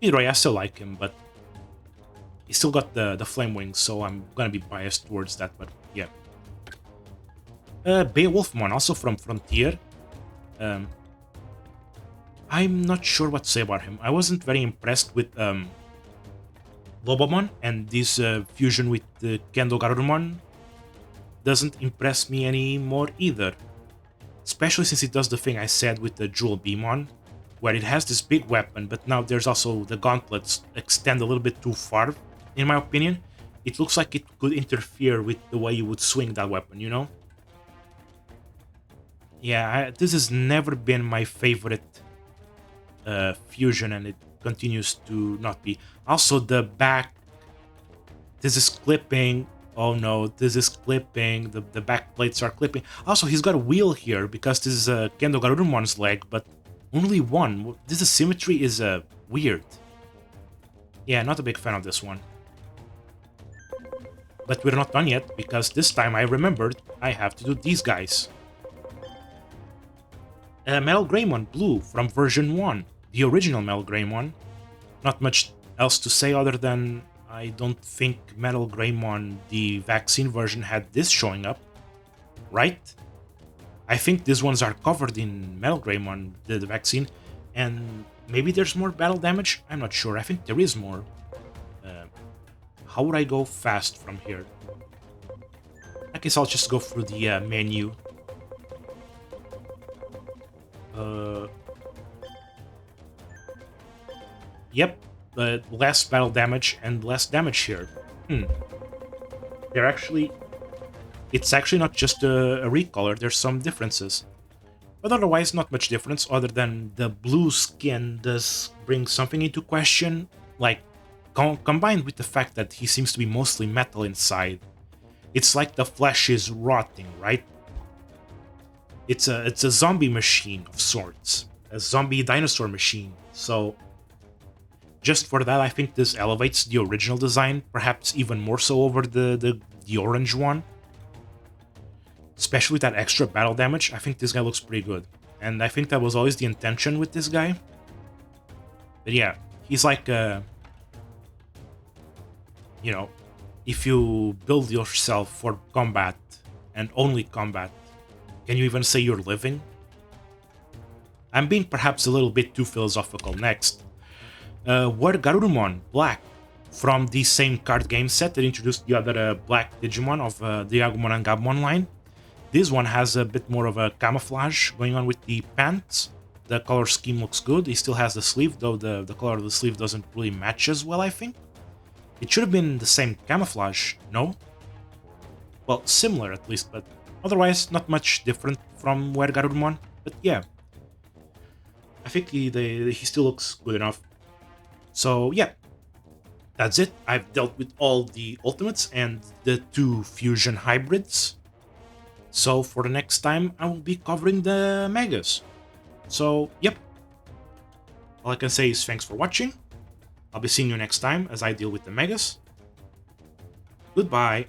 Either way, I still like him, but he still got the flame wings, so I'm gonna be biased towards that, but yeah. Beowulfmon, also from Frontier. I'm not sure what to say about him. I wasn't very impressed with Lobomon, and this fusion with the Kendo Garurumon doesn't impress me anymore either. Especially since it does the thing I said with the Jewel Beamon, where it has this big weapon, but now there's also the gauntlets extend a little bit too far, in my opinion. It looks like it could interfere with the way you would swing that weapon, you know? Yeah, this has never been my favorite fusion, and it continues to not be. Also, the back, this is clipping. Oh no, this is clipping. The back plates are clipping. Also, he's got a wheel here because this is Kendo Garurumon's leg, but only one. This asymmetry is weird. Yeah, not a big fan of this one. But we're not done yet, because this time I remembered I have to do these guys. Metal Greymon Blue from version 1, the original Metal Greymon. Not much else to say other than I don't think Metal Greymon, the vaccine version, had this showing up, right? I think these ones are covered in Metal Greymon, the vaccine, and maybe there's more battle damage? I'm not sure. I think there is more. How would I go fast from here? I guess I'll just go through the menu. Yep, less battle damage and less damage here. They're actually... It's actually not just a recolor, there's some differences. But otherwise, not much difference, other than the blue skin does bring something into question, like, combined with the fact that he seems to be mostly metal inside. It's like the flesh is rotting, right? It's a zombie machine of sorts. A zombie dinosaur machine, so... Just for that, I think this elevates the original design, perhaps even more so over the orange one. Especially that extra battle damage, I think this guy looks pretty good. And I think that was always the intention with this guy. But yeah, he's like, you know, if you build yourself for combat, and only combat, can you even say you're living? I'm being perhaps a little bit too philosophical. Next. Were Garurumon Black from the same card game set that introduced the other Black Digimon of the Agumon and Gabumon line. This one has a bit more of a camouflage going on with the pants. The color scheme looks good. He still has the sleeve, though the color of the sleeve doesn't really match as well, I think. It should have been the same camouflage, no? Well, similar at least, but otherwise not much different from Were Garurumon. But yeah, I think he still looks good enough. So yeah, that's it. I've dealt with all the ultimates and the 2 fusion hybrids. So for the next time, I will be covering the megas. So yep, all I can say is thanks for watching. I'll be seeing you next time as I deal with the megas. Goodbye.